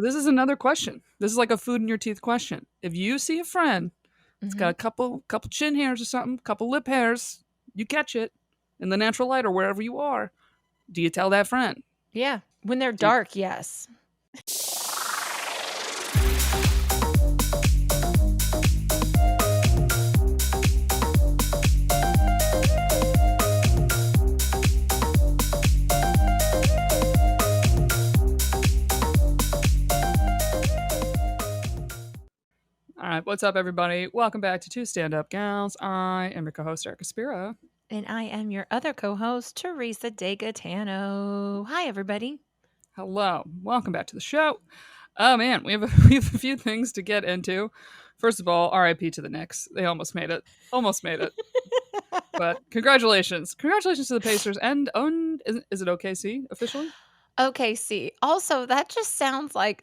this is another question. This is like a food in your teeth question. If you see a friend that's got a couple chin hairs or something, couple lip hairs, you catch it in the natural light or wherever you are. Do you tell that friend? Yeah. When they're Do you, dark, yes. All right, what's up, everybody? Welcome back to Two Stand Up Gals. I am your co-host Erica Spira. And I am your other co-host, Teresa DeGatano. Hi, everybody. Hello, welcome back to the show. Oh man, we have we have a few things to get into. First of all, R.I.P. to the Knicks. They almost made it. Almost made it. But congratulations to the Pacers and is it OKC officially? OKC. Also, that just sounds like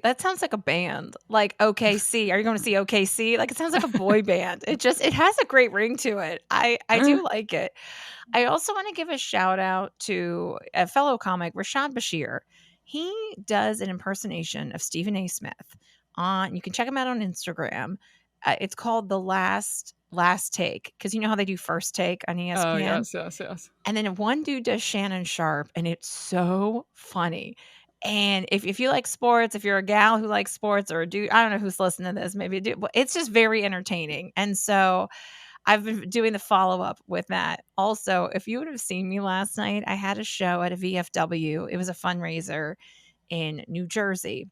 that sounds like a band. Like OKC. Are you going to see OKC? Like it sounds like a boy band. It has a great ring to it. I do like it. I also want to give a shout out to a fellow comic, Rashad Bashir. He does an impersonation of Stephen A. Smith on, you can check him out on Instagram. It's called The Last Take, because you know how they do First Take on Oh ESPN? yes. And then one dude does Shannon Sharp, and it's so funny. And if you like sports, if you're a gal who likes sports, or a dude, I don't know who's listening to this, maybe a dude, but it's just very entertaining. And so I've been doing the follow-up with that. Also, if you would have seen me last night, I had a show at a VFW. It was a fundraiser in New Jersey.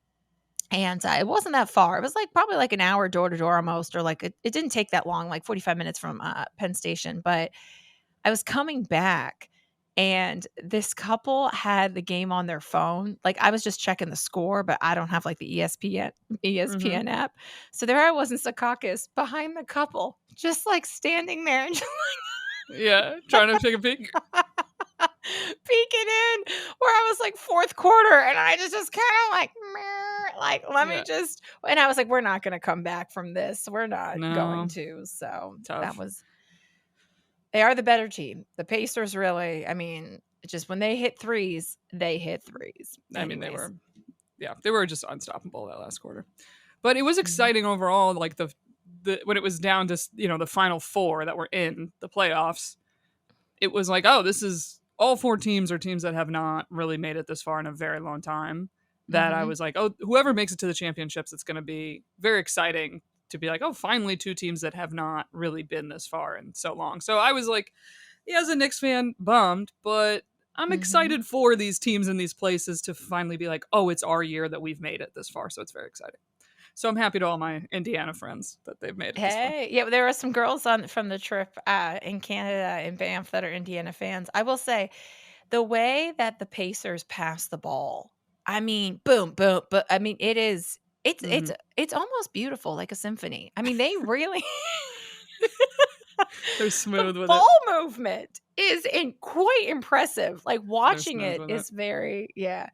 And it wasn't that far. It was like probably like an hour door to door almost, or like it didn't take that long, like 45 minutes from Penn Station. But I was coming back and this couple had the game on their phone. Like I was just checking the score, but I don't have like the Mm-hmm. ESPN app. So there I was in Secaucus behind the couple, just like standing there and Yeah, trying to take a peek. peeking in where I was like fourth quarter and I just kind of like, "Meh," like, let me Yeah. just, and I was like, we're not going to come back from this. We're not going No, to. So tough. they are the better team. The Pacers really, I mean, just when they hit threes, they hit threes. I mean, Anyways. they were just unstoppable that last quarter. But it was Mhm. exciting overall. Like the when it was down to the final four that were in the playoffs, it was like, oh, this is all four teams are teams that have not really made it this far in a very long time. That I Mhm. was like, oh, whoever makes it to the championships, it's going to be very exciting to be like, oh, finally two teams that have not really been this far in so long. So I was like, yeah, as a Knicks fan, bummed, but I'm Mhm. excited for these teams in these places to finally be like, oh, it's our year that we've made it this far. So it's very exciting. So I'm happy to all my Indiana friends that they've made it this far. Hey, yeah, there were some girls on from the trip in Canada in Banff that are Indiana fans. I will say the way that the Pacers pass the ball, I mean, boom, boom, but I mean, Mm-hmm. it's almost beautiful, like a symphony. I mean, they really They're the smooth with it. ball movement is quite impressive. Like They're watching smooth it with it. is very, yeah,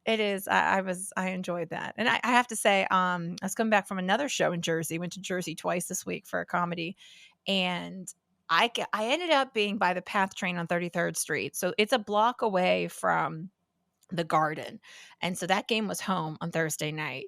it is. I enjoyed that, and I have to say, I was coming back from another show in Jersey. Went to Jersey twice this week for a comedy, and I ended up being by the PATH train on 33rd Street, so it's a block away from the Garden, and so that game was home on Thursday night,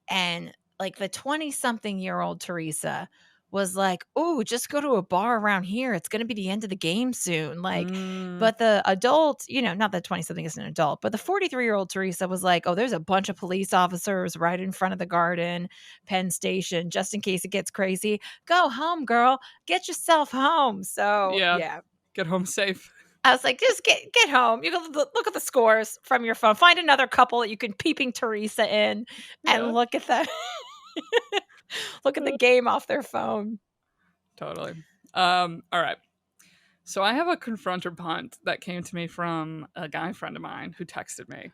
and like the 20-something-year-old Teresa was like, "Oh, just go to a bar around here. It's going to be the end of the game soon." Like, Mm, but the adult, not that 20-something isn't an adult, but the 43-year-old Teresa was like, "Oh, there's a bunch of police officers right in front of the Garden, Penn Station, just in case it gets crazy. Go home, girl. Get yourself home." So, yeah. yeah. Get home safe. I was like, "Just get home. You can look at the scores from your phone. Find another couple that you can peeping Teresa in and Yeah. look at the look at the game off their phone." Totally. All right. So I have a confront or punt that came to me from a guy friend of mine who texted me,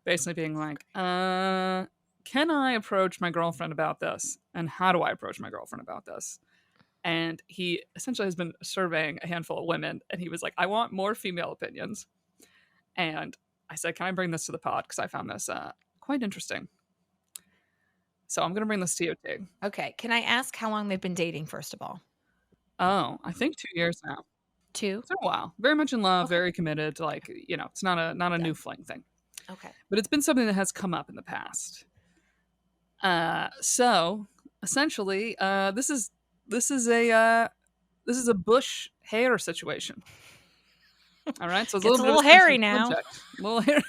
basically being like, can I approach my girlfriend about this? And how do I approach my girlfriend about this? And he essentially has been surveying a handful of women, and he was like, I want more female opinions. And I said, can I bring this to the pod? Because I found this quite interesting. So I'm going to bring this to you too. Okay, can I ask how long they've been dating, first of all? Oh, I think 2 years now. 2? It's been a while. Very much in love, Okay, very committed. Like, it's not a new done. fling thing. Okay. But it's been something that has come up in the past. So essentially, this is a uh, this is a bush hair situation. All right, so it's a Gets little a bit of little a sensitive hairy now. subject. A little hair.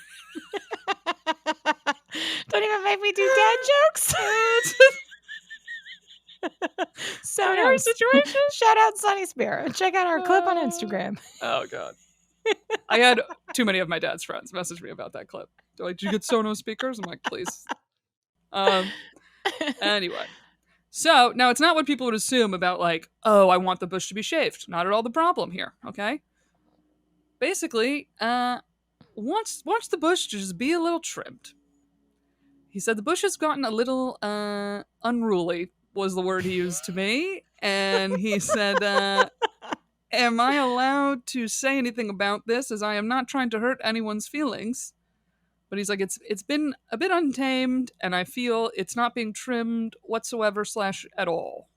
Don't even make me do dad jokes. It's a So hairy no. situation. Shout out Sunny Spirit. Check out our clip on Uh, Instagram. oh god, I had too many of my dad's friends message me about that clip. They're like, "Did you get Sonos speakers?" I'm like, "Please." Um. Anyway, so now it's not what people would assume about like, oh, I want the bush to be shaved. Not at all the problem here. Okay. Basically, wants the bush to just be a little trimmed. He said the bush has gotten a little unruly was the word he used to me, and he said, "Am I allowed to say anything about this? As I am not trying to hurt anyone's feelings." But he's like, it's been a bit untamed, and I feel it's not being trimmed whatsoever slash at all.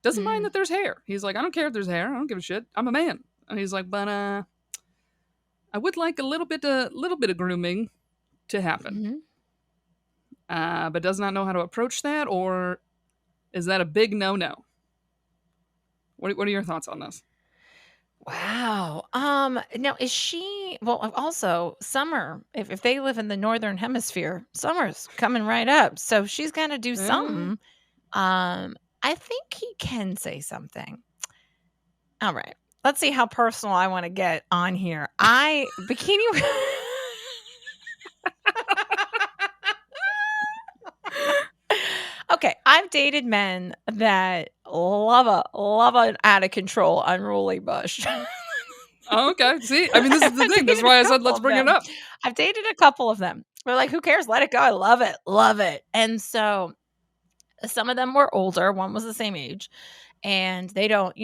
Doesn't mind Mm-hmm. that there's hair. He's like, I don't care if there's hair. I don't give a shit. I'm a man. And he's like, but I would like a little bit of grooming to happen. Mm-hmm. But does not know how to approach that, or is that a big no no? What are your thoughts on this? Wow. Now is she well also summer, if they live in the northern hemisphere, summer's coming right up. So she's gonna do Yeah. something. I think he can say something. All right. Let's see how personal I want to get on here. I bikini Okay, I've dated men that love an out of control unruly bush. Oh, okay. See, I mean, this is the I've thing. This is dated a why I said couple let's of bring it them. up. I've dated a couple of them. They're like, "Who cares? Let it go. I love it. Love it." And so some of them were older, one was the same age, and they don't,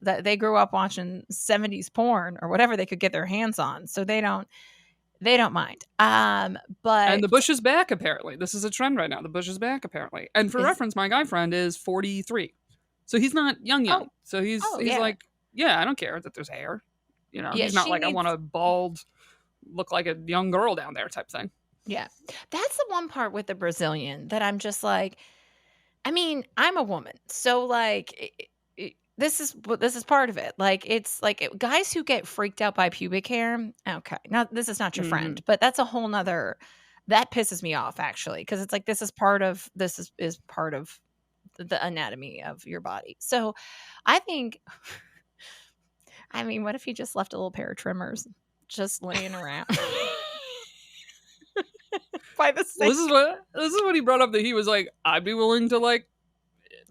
that they grew up watching 70s porn or whatever they could get their hands on. So they don't mind. And But the bush is back. Apparently, this is a trend right now. The bush is back. Apparently, and for is reference, my guy friend is 43, so he's not young. oh, So he's oh he's yeah. like, yeah, I don't care that there's hair. Yeah, He's not she like I want needs a bald, look like a young girl down there type thing. yeah. That's the one part with the Brazilian that I'm just like, I mean, I'm a woman, so, like, this is part of it, like, it's like, guys who get freaked out by pubic hair, okay, now this is not your Hmm. friend, but that's a whole 'nother that pisses me off actually, because it's like, this is part of the anatomy of your body, so, I think I mean, what if he just left a little pair of trimmers just laying around by the Well, sink? this is what he brought up that he was like, I'd be willing to like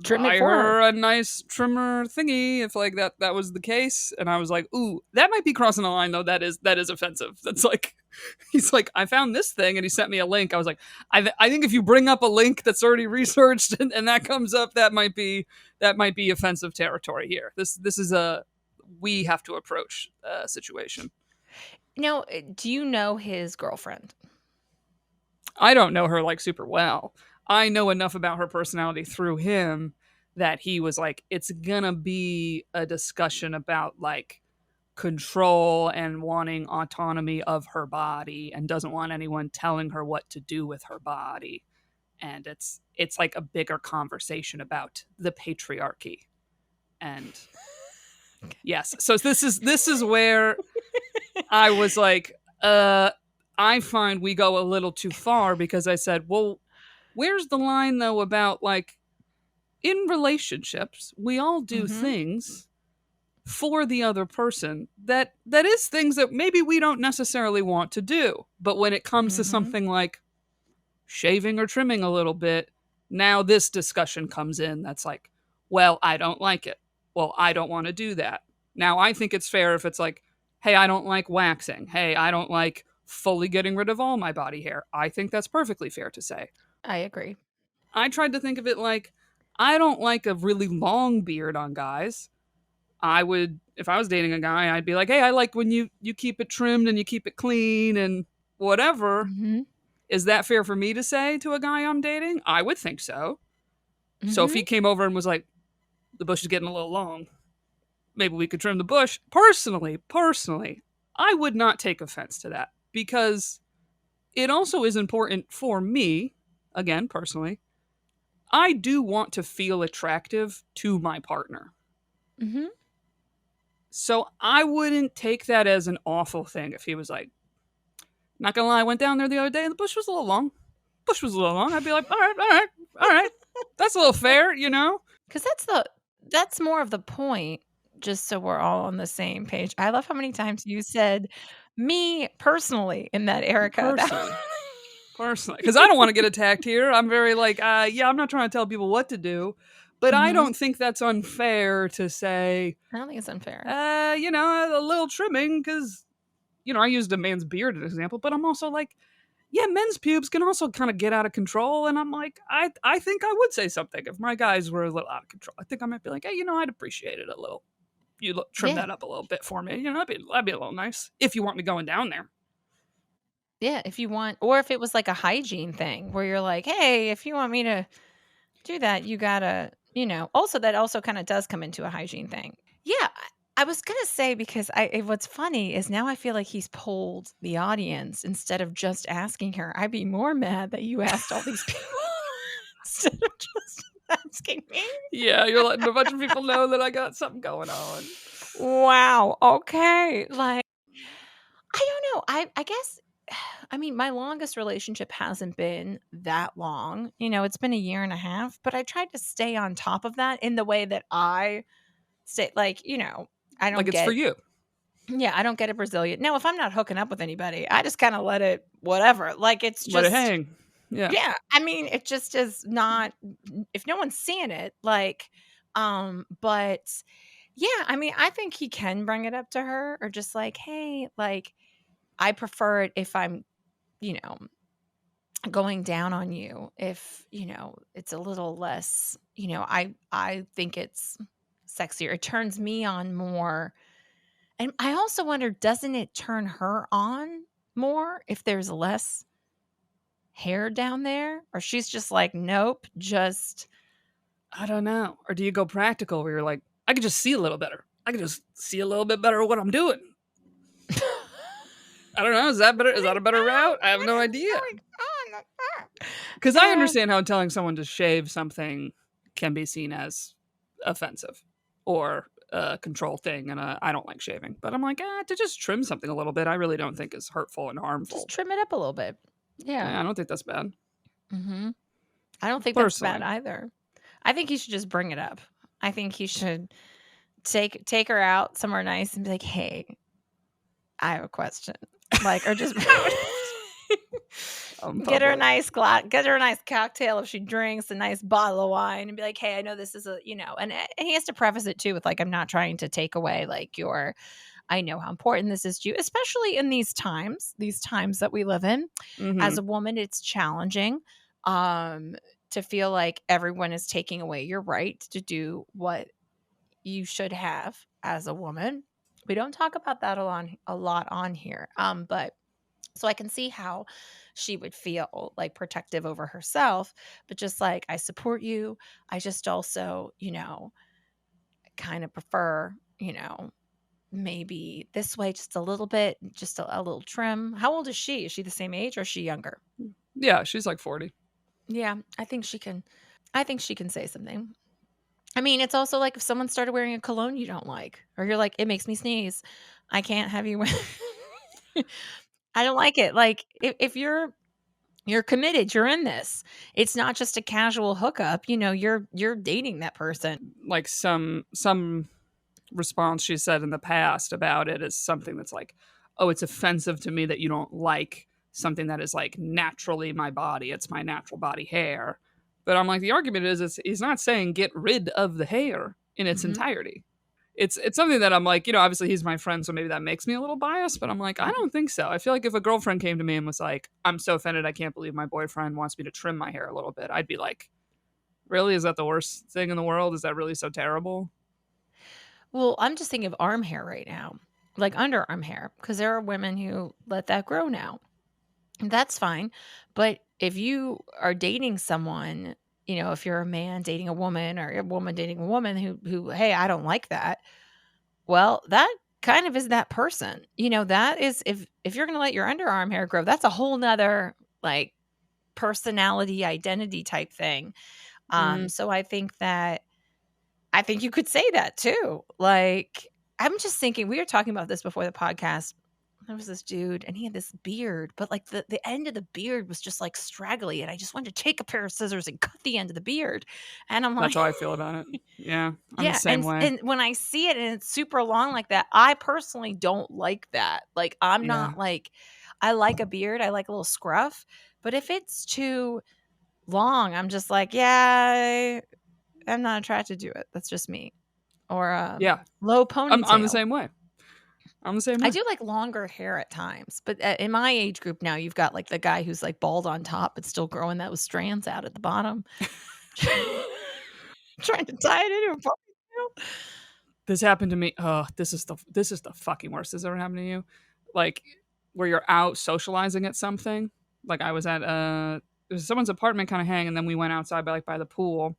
Trim it buy for her. her a nice trimmer thingy if like that was the case. And I was like, ooh, that might be crossing the line though. That is offensive. That's like he's like, I found this thing and he sent me a link. I was like, I think if you bring up a link that's already researched and that comes up, that might be offensive territory here. This is a we have to approach situation. Now, do you know his girlfriend? I don't know her like super well. I know enough about her personality through him that he was like, it's gonna be a discussion about like control and wanting autonomy of her body and doesn't want anyone telling her what to do with her body. And it's like a bigger conversation about the patriarchy. And yes, so this is where I was like, I find we go a little too far because I said, well, where's the line though about like in relationships, we all do Mhm. things for the other person that is things that maybe we don't necessarily want to do. But when it comes to Mhm. something like shaving or trimming a little bit, now this discussion comes in that's like, well, I don't like it. Well, I don't want to do that. Now, I think it's fair if it's like, hey, I don't like waxing. Hey, I don't like fully getting rid of all my body hair. I think that's perfectly fair to say. I agree. I tried to think of it like, I don't like a really long beard on guys. I would, if I was dating a guy, I'd be like, hey, I like when you keep it trimmed and you keep it clean and whatever. Mhm. Is that fair for me to say to a guy I'm dating? I would think so. So if Mhm. he came over and was like, the bush is getting a little long, maybe we could trim the bush. Personally, I would not take offense to that because it also is important for me, again, personally. I do want to feel attractive to my partner. Mhm. So I wouldn't take that as an awful thing if he was like, not gonna lie, I went down there the other day and the bush was a little long. Bush was a little long. I'd be like, all right, all right, all right. That's a little fair, you know? 'Cause that's more of the point, just so we're all on the same page. I love how many times you said, "Me personally" in that, Erica. That Personally. Personally. Because I don't want to get attacked here. I'm very like, yeah, I'm not trying to tell people what to do. But I Mhm. don't think that's unfair to say, I don't think it's unfair. a little trimming, because, I used a man's beard as an example, but I'm also like, yeah, men's pubes can also kind of get out of control. And I'm like, I think I would say something if my guys were a little out of control. I think I might be like, hey, I'd appreciate it a little. You trim Yeah. that up a little bit for me. That'd be a little nice if you want me going down there. Yeah, if you want, or if it was like a hygiene thing where you're like, "Hey, if you want me to do that, you gotta," also that also kinda does come into a hygiene thing. Yeah, I was gonna say because what's funny is now I feel like he's polled the audience instead of just asking her. I'd be more mad that you asked all these people instead of just asking me. Yeah, you're letting a bunch of people know that I got something going on. Wow, okay, like, I don't know, I guess I mean, my longest relationship hasn't been that long, it's been a year and a half, but I tried to stay on top of that in the way that I stay like, I Like don't it's for get you. yeah, I don't get a Brazilian. Now, if I'm not hooking up with anybody, I just kinda let it whatever, like, it's Let it just hang. Yeah. yeah, I mean, it just is not if no one's seeing it, like, but yeah, I mean, I think he can bring it up to her or just like, "Hey, like, I prefer it if I'm, you know, going down on you if, it's a little less, I think it's sexier. It turns me on more." And I also wonder, doesn't it turn her on more if there's less hair down there? Or she's just like, "Nope, just" I don't know. Or do you go practical where you're like, I could just see a little better. I could just see a little bit better what I'm doing. I don't know. Is that better? Is that a better route? I have What no is idea. going on? Because I And understand how telling someone to shave something can be seen as offensive or a control thing, and I don't like shaving. But I'm like, to just trim something a little bit, I really don't think is hurtful and just harmful. trim it up a little bit. Yeah. I don't think that's bad, Mhm. I don't think that's bad personally. either. I think he should just bring it up. I think he should take her out somewhere nice and be like, "Hey, I have a question." Like, or just Public. get her a nice cocktail if she drinks, a nice bottle of wine, and be like, "Hey, I know this is and he has to preface it too with like, "I'm not trying to take away like your I know how important this is to you," especially in these times that we live in. Hmm. As a woman, it's challenging um to feel like everyone is taking away your right to do what you should have as a woman. We don't talk about that a lot on here. But so I can see how she would feel like protective over herself, but just like, I support you. I just also, kind of prefer, maybe this way just a little bit, just a little trim. How old is she? Is she the same age or is she younger? Yeah, she's like 40. Yeah, I think she can say something. I mean, it's also like if someone started wearing a cologne you don't like, or you're like, "It makes me sneeze. I can't have you wear." I don't like it. Like if you're committed, you're in this. It's not just a casual hookup, you're dating that person. Like some response she said in the past about it is something that's like, oh, it's offensive to me that you don't like something that is like naturally my body. It's my natural body hair. But I'm like, the argument is, he's not saying get rid of the hair in its Mhm. entirety. It's something that I'm like, obviously he's my friend, so maybe that makes me a little biased, but I'm like, I Mhm. don't think so. I feel like if a girlfriend came to me and was like, I'm so offended, I can't believe my boyfriend wants me to trim my hair a little bit, I'd be like, really? Is that the worst thing in the world? Is that really so terrible? Well, I'm just thinking of arm hair right now, like underarm hair, because there are women who let that grow now. And that's fine. But if you are dating someone, if you're a man dating a woman or a woman dating a woman who, hey, I don't like that. Well, that kind of is that person. That is if you're gonna let your underarm hair grow, that's a whole nother like personality identity type thing. Mhm. So I think you could say that too. Like, I'm just thinking, we were talking about this before the podcast. There was this dude and he had this beard, but like the end of the beard was just like straggly. And I just wanted to take a pair of scissors and cut the end of the beard. And I'm That's like, how I feel about it. Yeah, I'm the yeah. same way. And when I see it and it's super long like that, I personally don't like that. Like, I'm Yeah. not like, I like a beard, I like a little scruff. But if it's too long, I'm just like, yeah, I'm not attracted to it. That's just me. Or Yeah. low I'm the ponytail. same way. I'm the same I way. do like longer hair at times, but in my age group now, you've got like the guy who's like bald on top but still growing those strands out at the bottom, trying to tie it into a ponytail. This happened to me. Oh, this is the fucking worst. Has ever happened to you? Like where you're out socializing at something. Like I was at it was someone's apartment kind of hang, and then we went outside by the pool.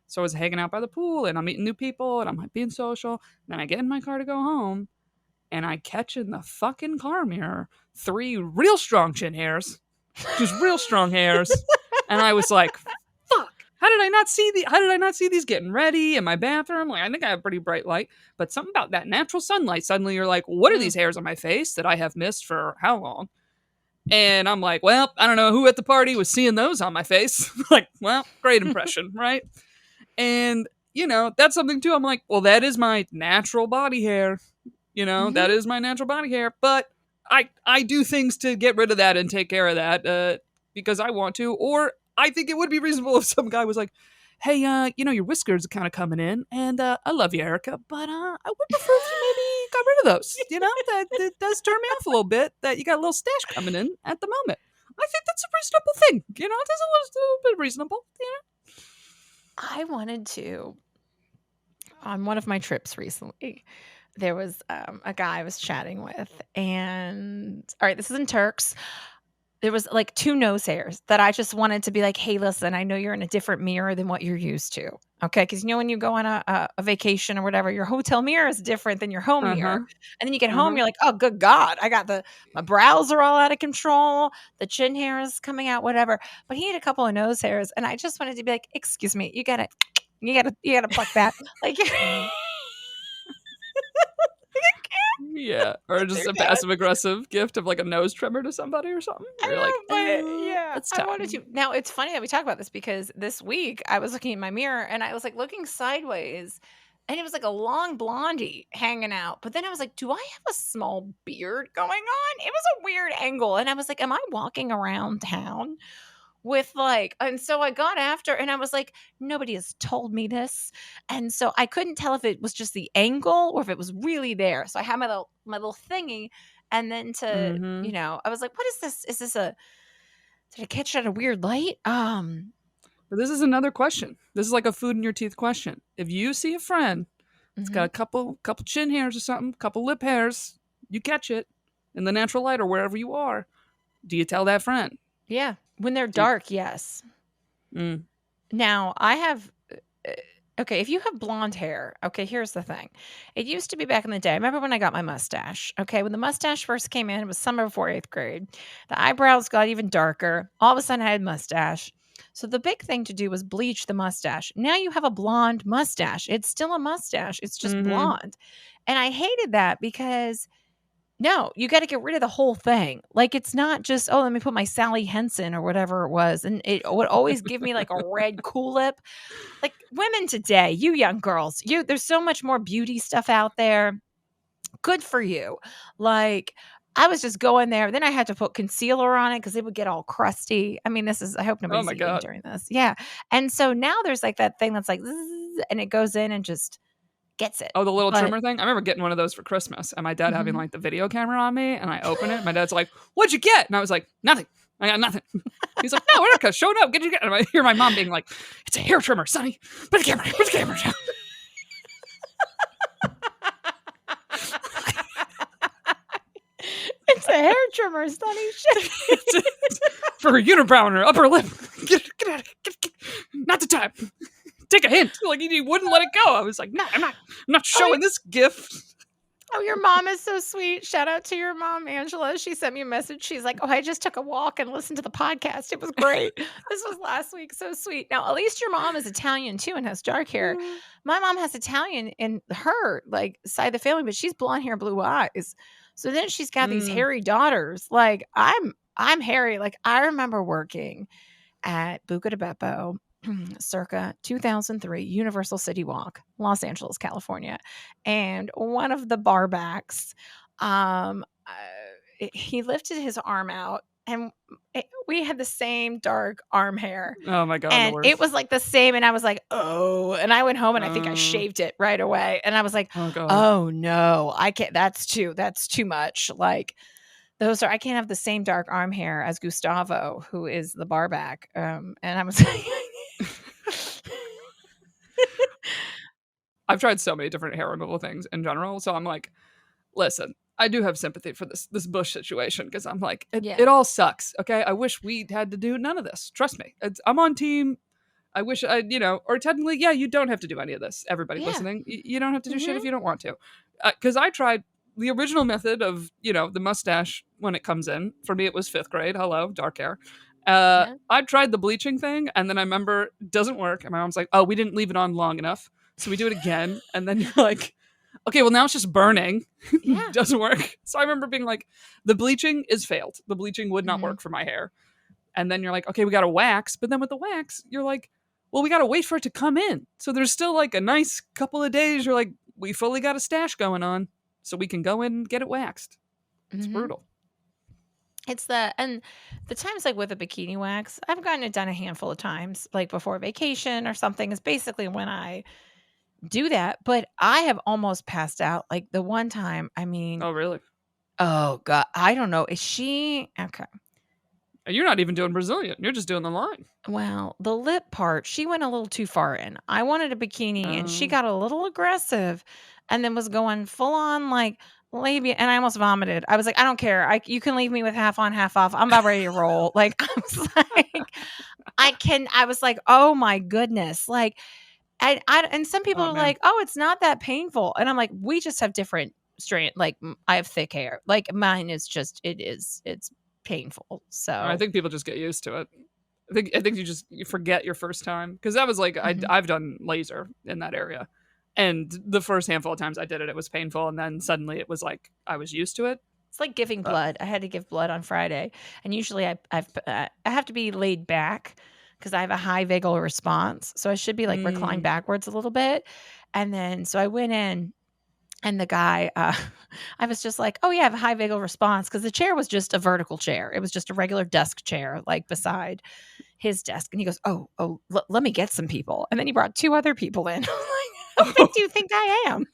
So I was hanging out by the pool, and I'm meeting new people, and I'm like being social. And then I get in my car to go home, and I catch in the fucking car mirror 3 real strong chin hairs, just real strong hairs, and I was like, "Fuck! How did I not see these getting ready in my bathroom? Like, I think I have pretty bright light, but something about that natural sunlight. Suddenly, you're like, what are Mm. these hairs on my face that I have missed for how long?" And I'm like, well, I don't know who at the party was seeing those on my face. Like, well, great impression, right? And that's something too. I'm like, well, that is my natural body hair. That Mhm. is my natural body hair, but I do things to get rid of that and take care of that because I want to, or I think it would be reasonable if some guy was like, "Hey, your whiskers are kind of coming in, and I love you, Erica, but I would prefer if you maybe got rid of those. That does turn me off a little bit. That you got a little stash coming in at the moment. I think that's a reasonable thing. That's a little bit reasonable. I wanted to on one of my trips recently. There was a guy I was chatting with, and all right, this is in Turks. There was like 2 nose hairs that I just wanted to be like, "Hey, listen, I know you're in a different mirror than what you're used to." Okay, because when you go on a vacation or whatever, your hotel mirror is different than your home Uh mirror, huh. and then you get Uh home, huh. you're like, "Oh, good god, I got my brows are all out of control, the chin hair is coming out, whatever." But he had a couple of nose hairs, and I just wanted to be like, "Excuse me, you gotta pluck that." Like, Yeah, or they're just a down. passive aggressive gift of like a nose trimmer to somebody or something. Where you're like, I know, but yeah, it's I wanted time. to. Now it's funny that we talk about this because this week I was looking in my mirror and I was like looking sideways and it was like a long blondie hanging out. But then I was like, do I have a small beard going on? It was a weird angle. And I was like, am I walking around town with like, and so I got after and I was like, nobody has told me this. And so I couldn't tell if it was just the angle or if it was really there. So I had my little thingy. And then Mm-hmm. I was like, what is this? Is this a did I catch it at a weird light? But this is another question. This is like a food in your teeth question. If you see a friend that's got Mhm. a couple chin hairs or something, couple lip hairs, you catch it in the natural light or wherever you are. Do you tell that friend? Yeah, when they're Do you? dark, yes. Mm, Now, I have uh, okay, if you have blonde hair, okay, here's the thing. It used to be back in the day. I remember when I got my mustache. Okay, when the mustache first came in, it was summer before 8th grade. The eyebrows got even darker. All of a sudden, I had mustache. So the big thing to do was bleach the mustache. Now you have a blonde mustache. It's still a mustache. It's just mm-hmm. blonde. And I hated that because no, you gotta get rid of the whole thing. Like, it's not just, "Oh, let me put my Sally Henson," or whatever it was, and it would always give me, like, a red Cool-Lip. Like, women today, you young girls, there's so much more beauty stuff out there. Good for you. Like, I was just going there, then I had to put concealer on it because it would get all crusty. I mean, I hope Oh nobody's my eating god. during this. Yeah, and so now there's, like, that thing that's like, "Zzz," and it goes in and just gets it. Oh, the little But trimmer thing? I remember getting one of those for Christmas and my dad having mhm. like the video camera on me and I open it. My dad's like, "What'd you get?" And I was like, "Nothing. I got nothing." He's like, "No, Erica, show it up. Get you get." And I hear my mom being like, "It's a hair trimmer, Sonny. Put the camera down. Put the camera down." It's a hair trimmer, it's not even shit. For her unibrow and her upper lip. Get out of here. Not the time. Take a hint. Like he wouldn't let it go. I was like, "No, I'm not. I'm not Oh, showing this gift." Oh, your mom is so sweet. Shout out to your mom, Angela. She sent me a message. She's like, "Oh, I just took a walk and listened to the podcast. It was great. This was last week. So sweet." Now, at least your mom is Italian too and has dark hair. My mom has Italian in her like side of the family, but she's blonde hair, blue eyes. So then she's got these Mm. hairy daughters. Like I'm hairy. Like I remember working at Buca di Beppo circa 2003, Universal City Walk, Los Angeles, California. And one of the barbacks, he lifted his arm out and we had the same dark arm hair. Oh my god, the And it worst. was like the same. And I was like, oh, and I went home and I think I Uh, shaved it right away. And I was like, oh god. oh no, I can't. That's too much. Like, I can't have the same dark arm hair as Gustavo, who is the barback. And I was like, I've tried so many different hair removal things in general, so I'm like, listen, I do have sympathy for this Bush situation because I'm like, yeah. it all sucks. Okay, I wish we had to do none of this. Trust me, I'm on team. I wish I, or technically, yeah, you don't have to do any of this. Everybody Yeah. listening, you don't have to do shit Mhm. if you don't want to. Because I tried the original method of, the mustache when it comes in. For me, it was fifth grade. Hello, dark hair. Yeah. I tried the bleaching thing, and then I remember it doesn't work. And my mom's like, "Oh, we didn't leave it on long enough, so we do it again." And then you're like, "Okay, well now it's just burning. Yeah. Doesn't work." So I remember being like, "The bleaching is failed. The bleaching would not Mhm. work for my hair." And then you're like, "Okay, we got to wax." But then with the wax, you're like, "Well, we got to wait for it to come in." So there's still like a nice couple of days. You're like, "We fully got a stash going on, so we can go in and get it waxed." It's Mhm. brutal. It's the times like with a bikini wax, I've gotten it done a handful of times, like before vacation or something. Is basically when I do that. But I have almost passed out. Like the one time, I mean, Oh, really? oh god, I don't know. Is she okay? And you're not even doing Brazilian. You're just doing the line. Well, the lip part, she went a little too far in. I wanted a bikini and she Uh, got a little aggressive and then was going full on like labia and I almost vomited. I was like, I don't care. You can leave me with half on, half off. I'm about ready to roll. Like I was like, I was like, oh my goodness. Like and some people oh are man. like, oh, it's not that painful. And I'm like, we just have different strain. Like I have thick hair. Like mine is just, it's painful. I So, think people just get used to it. I think you forget your first time because that was like mhm. I've done laser in that area, and the first handful of times I did it, it was painful, and then suddenly it was like I was used to it. It's like giving Uh, blood. I had to give blood on Friday, and usually I have to be laid back because I have a high vagal response, so I should be like reclined mm, backwards a little bit, and then so I went in, and the guy, I was just like, "Oh yeah, I have a high vagal response," because the chair was just a vertical chair. It was just a regular desk chair, like beside his desk, and he goes, "Oh, let me get some people," and then he brought two other people in. I'm like, "How big do you think I am?"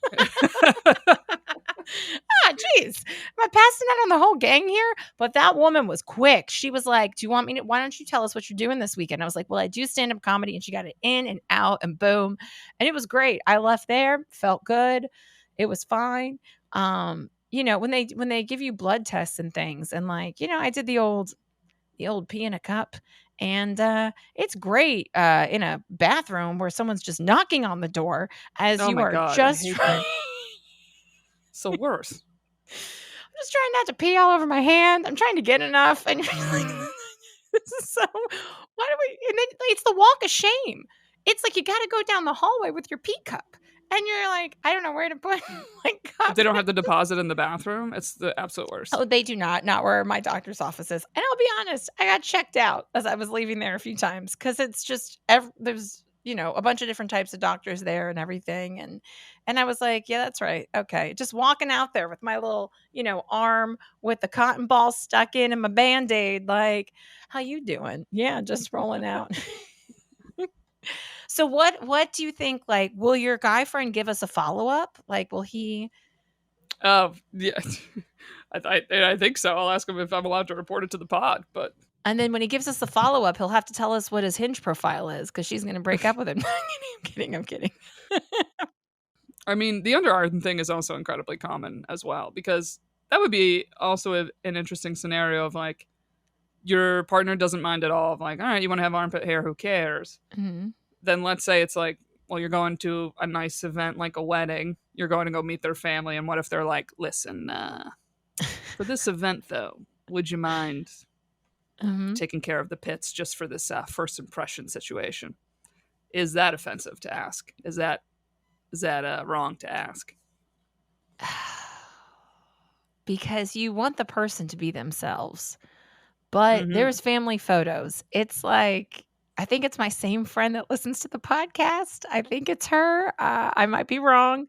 Ah, jeez. Am I passing out on the whole gang here? But that woman was quick. She was like, "Do you want me to? Why don't you tell us what you're doing this weekend?" I was like, "Well, I do stand up comedy," and she got it in and out and boom, and it was great. I left there, felt good. It was fine. When they give you blood tests and things, and like, I did the old pee in a cup. And it's great in a bathroom where someone's just knocking on the door as oh you my are god, I just hate that. It's the worst. I'm just trying not to pee all over my hand. I'm trying to get enough. And you're like, this is so, why do we, and then it's the walk of shame. It's like you got to go down the hallway with your pee cup. And you're like, I don't know where to put my If cup. they don't have the deposit in the bathroom, it's the absolute worst. Oh, they do not where my doctor's office is. And I'll be honest, I got checked out as I was leaving there a few times because it's just there's a bunch of different types of doctors there and everything, and I was like, yeah, that's right, okay. Just walking out there with my little arm with the cotton ball stuck in and my band aid, like, how you doing? Yeah, just rolling out. So what do you think? Like, will your guy friend give us a follow up? Like, will he? Oh yeah, I think so. I'll ask him if I'm allowed to report it to the pod, but And then when he gives us the follow-up, he'll have to tell us what his Hinge profile is because she's gonna break up with him. I'm kidding, I'm kidding. I mean, the underarm thing is also incredibly common as well because that would be also an interesting scenario of like your partner doesn't mind at all. Of like, all right, you want to have armpit hair? Who cares? Mhm. Then let's say it's like, well, you're going to a nice event like a wedding, you're going to go meet their family, and what if they're like, listen, for this event though, would you mind Mhm. taking care of the pits just for this first impression situation? Is that offensive to ask? Is that wrong to ask? Because you want the person to be themselves. But Mm-hmm. there's family photos. It's like I think it's my same friend that listens to the podcast. I think it's her. I might be wrong.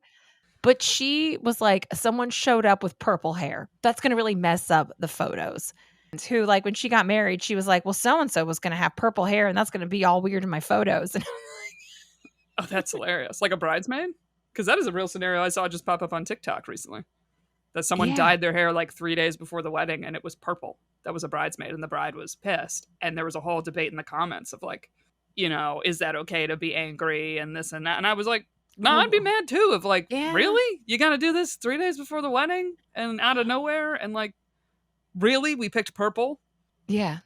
But she was like, someone showed up with purple hair. That's gonna really mess up the photos. And who, like, when she got married, she was like, well, so and so was gonna have purple hair, and that's gonna be all weird in my photos. And Oh, that's hilarious. Like a bridesmaid? Because that is a real scenario I saw just pop up on TikTok recently. That someone yeah. dyed their hair like 3 days before the wedding and it was purple. That was a bridesmaid and the bride was pissed. And there was a whole debate in the comments of like, is that okay to be angry and this and that? And I was like, no, I'd be Well, mad too. Of like, yeah. really? You got to do this 3 days before the wedding and out of nowhere? And like, really? We picked purple? Yeah.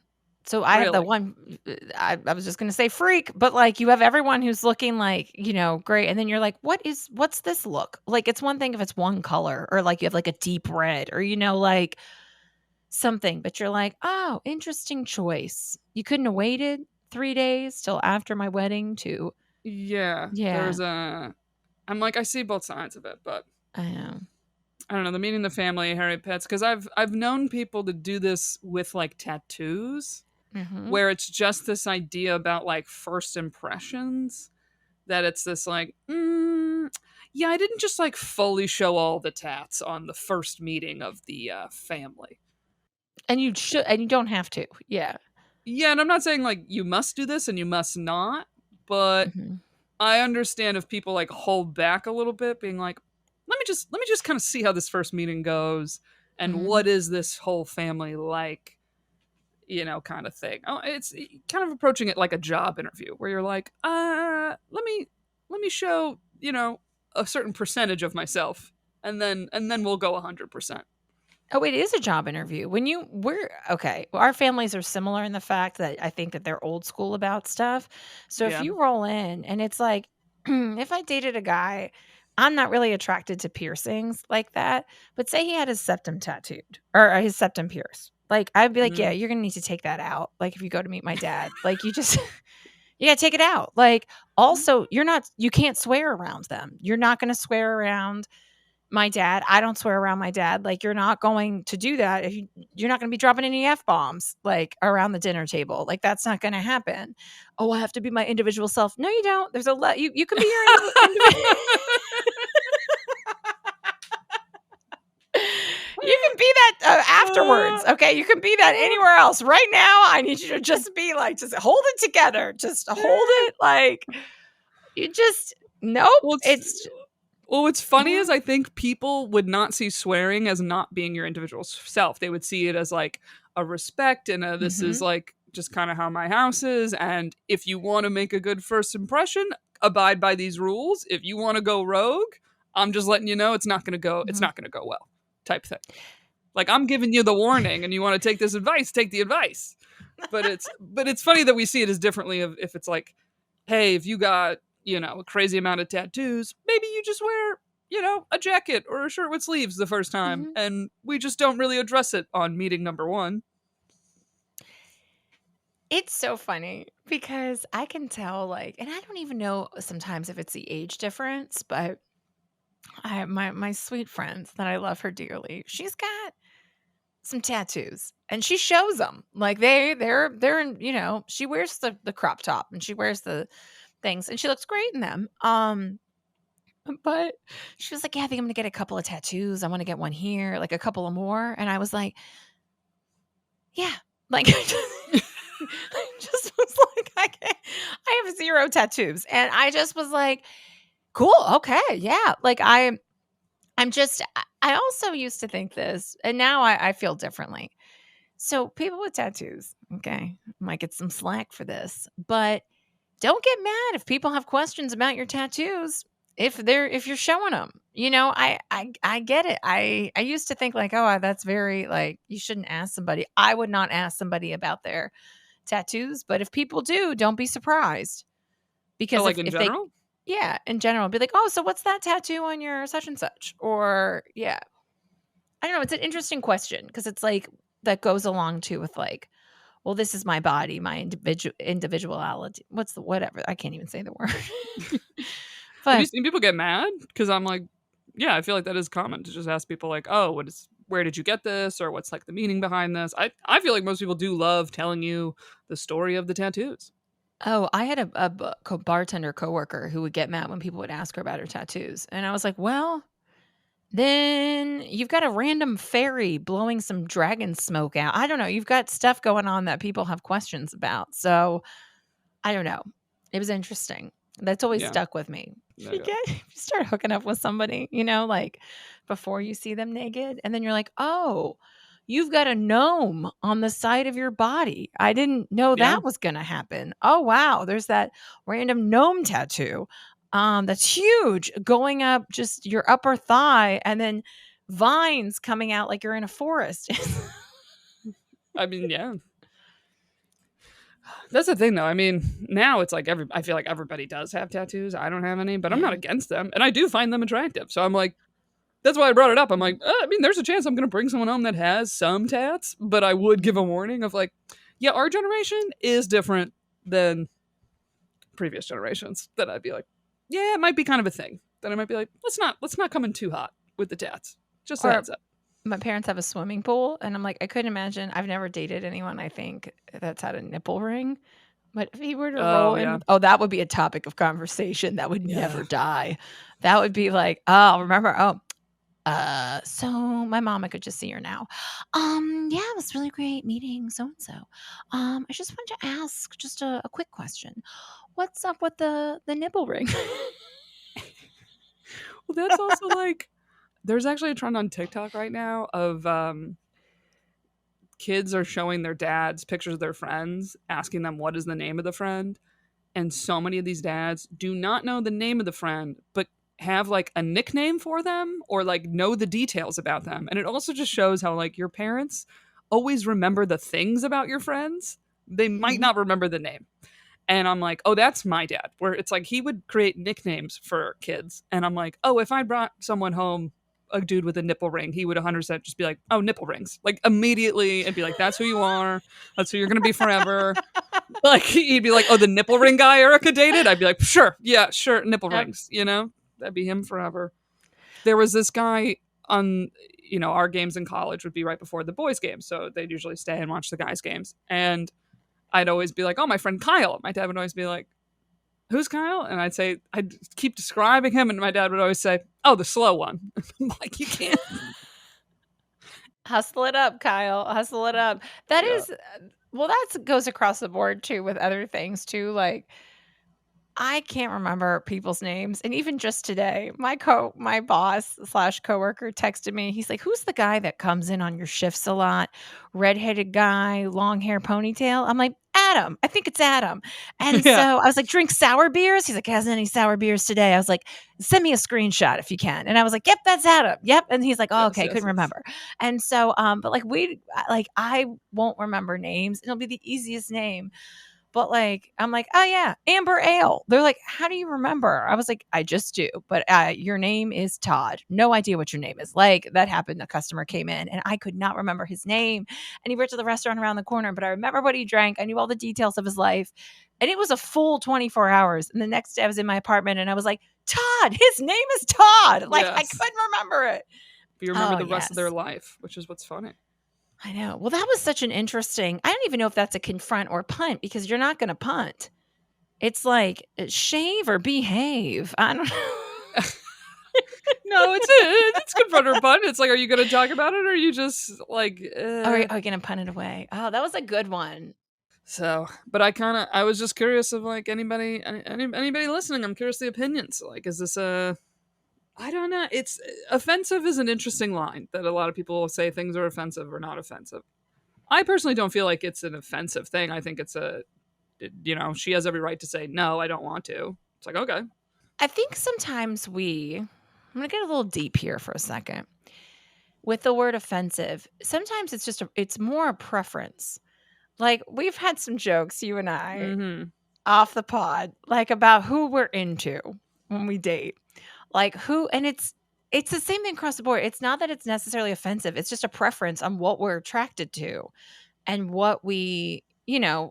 So I have the Really? one I was just gonna say freak, but, like, you have everyone who's looking like, great, and then you're like, what's this look?" Like, it's one thing if it's one color or, like, you have, like, a deep red or, like, something, but you're like, "Oh, interesting choice. You couldn't have waited 3 days till after my wedding to." Yeah. Yeah, I'm like, I see both sides of it, but I know. I don't know, the meeting the family, Harry Pets, because I've known people to do this with like tattoos, Mhm. where it's just this idea about like first impressions, that it's this like, yeah, I didn't just like fully show all the tats on the first meeting of the family. And you don't have to. Yeah. Yeah, and I'm not saying like you must do this and you must not, but Mhm. I understand if people like hold back a little bit, being like, let me just kind of see how this first meeting goes, and Mhm. what is this whole family like, kind of thing. Oh, it's kind of approaching it like a job interview, where you're like, let me show a certain percentage of myself, and then we'll go 100%. Oh, it is a job interview. We're okay. Well, our families are similar in the fact that I think that they're old school about stuff. So if Yeah. you roll in and it's like, if I dated a guy, I'm not really attracted to piercings like that. But say he had his septum tattooed or his septum pierced. Like I'd be like, Mm-hmm. yeah, you're gonna need to take that out. Like if you go to meet my dad, like you just you gotta take it out. Like also, you can't swear around them. You're not gonna swear around my dad. I don't swear around my dad. Like, you're not going to do that if you're not gonna be dropping any F bombs, like, around the dinner table. Like, that's not gonna happen. "Oh, I have to be my individual self." No, you don't. There's a lot you can be your you can be that, afterwards, okay? You can be that anywhere else. Right now, I need you to just be like, just hold it together. Just hold it, like, you just nope. well, it's It's Well, what's funny yeah. is I think people would not see swearing as not being your individual self. They would see it as like a respect and this is Mhm, like just kind of how my house is. And if you want to make a good first impression, abide by these rules. If you want to go rogue, I'm just letting you know it's not going to go. It's mhm. not going to go well, type thing. Like I'm giving you the warning, and you want to take this advice, take the advice. But it's funny that we see it as differently. If it's like, hey, if you got a crazy amount of tattoos, maybe you just wear a jacket or a shirt with sleeves the first time, Mhm. and we just don't really address it on meeting number one. It's so funny because I can tell, like, and I don't even know sometimes if it's the age difference, but my sweet friend that I love her dearly, she's got some tattoos and she shows them. Like they're in, she wears the crop top and she wears the things and she looks great in them. But she was like, "Yeah, I think I'm gonna get a couple of tattoos. I want to get one here, like a couple of more." And I was like, "Yeah." Like I just was like, I have 0 tattoos. And I just was like, "Cool, okay, yeah." Like I'm just I also used to think this, and now I feel differently. So people with tattoos, okay, might get some slack for this, but don't get mad if people have questions about your tattoos if you're showing them. I get it. I used to think like, oh, that's very like you shouldn't ask somebody. I would not ask somebody about their tattoos, but if people do, don't be surprised Oh, because like if in if they general? Yeah, in general, be like, "Oh, so what's that tattoo on your such and such?" Or yeah. I don't know, it's an interesting question because it's like that goes along too with like, well, this is my body, my individuality. What's the whatever? I can't even say the word. Have you But seen people get mad? Because I'm like, yeah, I feel like that is common to just ask people like, oh, where did you get this, or what's like the meaning behind this? I feel like most people do love telling you the story of the tattoos. oh, I had a bartender coworker who would get mad when people would ask her about her tattoos, and I was like, well, then you've got a random fairy blowing some dragon smoke out. I don't know. You've got stuff going on that people have questions about. So I don't know. It was interesting. That's always Yeah, stuck with me. yeah, You yeah. get you start hooking up with somebody, like before you see them naked, and then you're like, "Oh, you've got a gnome on the side of your body. I didn't know Yeah. that was gonna happen. Oh wow, there's that random gnome tattoo. That's huge going up just your upper thigh and then vines coming out like you're in a forest." I mean, yeah. That's the thing, though. I mean, now it's like I feel like everybody does have tattoos. I don't have any, but I'm not Yeah. against them, and I do find them attractive. So I'm like, that's why I brought it up. I'm like, I mean, there's a chance I'm going to bring someone home that has some tats, but I would give a warning of like, yeah, our generation is different than previous generations. That I'd be like, yeah, it might be kind of a thing. Then I might be like, let's not come in too hot with the tats. Just a Or heads up. my parents have a swimming pool, and I'm like, I couldn't imagine. I've never dated anyone, I think, that's had a nipple ring. But if he were to Oh roll in yeah, with, oh, that would be a topic of conversation that would yeah, never die. That would be like, oh, remember, oh, so my mom, I could just see her now. Yeah, it was really great meeting so and so. I just wanted to ask just a quick question. What's up with the nipple ring? well, that's also like there's actually a trend on TikTok right now of kids are showing their dads pictures of their friends, asking them what is the name of the friend. And so many of these dads do not know the name of the friend, but have like a nickname for them or like know the details about them. And it also just shows how like your parents always remember the things about your friends. They might Mhm. not remember the name. And I'm like, oh, that's my dad. Where it's like he would create nicknames for kids. And I'm like, oh, if I brought someone home, a dude with a nipple ring, he would 100% just be like, oh, nipple rings. Like immediately and be like, that's who you are. That's who you're going to be forever. Like he'd be like, oh, the nipple ring guy Erica dated? I'd be like, sure. Yeah, sure. Nipple Yep. rings, That'd be him forever. There was this guy on, our games in college would be right before the boys' games. So they'd usually stay and watch the guys' games. And I'd always be like, oh, my friend Kyle. My dad would always be like, who's Kyle? And I'd keep describing him, and my dad would always say, oh, the slow one. I'm like, you can't. Hustle it up, Kyle. Hustle it up. That Yeah. is, well, that goes across the board too with other things too. Like, I can't remember people's names, and even just today, my boss slash coworker texted me. He's like, "Who's the guy that comes in on your shifts a lot? Redheaded guy, long hair, ponytail." I'm like, "Adam. I think it's Adam." And so Yeah. I was like, "Drink sour beers." He's like, "Hasn't any sour beers today." I was like, "Send me a screenshot if you can." And I was like, "Yep, that's Adam. Yep." And he's like, "Oh, Yes, okay, yes, couldn't yes. remember." And so, but like I won't remember names. It'll be the easiest name, but, like, I'm like, "Oh, yeah, Amber Ale." They're like, "How do you remember?" I was like, "I just do, but, your name is Todd. No idea what your name is." Like, that happened, a customer came in, and I could not remember his name, and he worked at the restaurant around the corner, but I remember what he drank, I knew all the details of his life, and it was a full 24 hours, and the next day, I was in my apartment, and I was like, "Todd! His name is Todd!" Like, I Yes. couldn't remember it. But you remember Oh, the rest of their yes. life, which is what's funny. I know. Well, that was such an interesting, I don't even know if that's a confront or punt because you're not gonna punt. It's like, shave or behave. I don't know. No, it's confront or pun. It's like, are you going to talk about it, or are you just like, Are we gonna punt it away? Oh, that was a good one. So, but I was just curious of like anybody listening. I'm curious the opinions. Like, is this I don't know. It's offensive is an interesting line that a lot of people will say things are offensive or not offensive. I personally don't feel like it's an offensive thing. I think it's she has every right to say no. I don't want to. It's like okay, I think sometimes I'm gonna get a little deep here for a second. With the word offensive, sometimes it's more a preference. Like, we've had some jokes, you and I, mm-hmm. off the pod, like, about who we're into. when we date. Like who and it's the same thing across the board. It's not that it's necessarily offensive. It's just a preference on what we're attracted to and what we,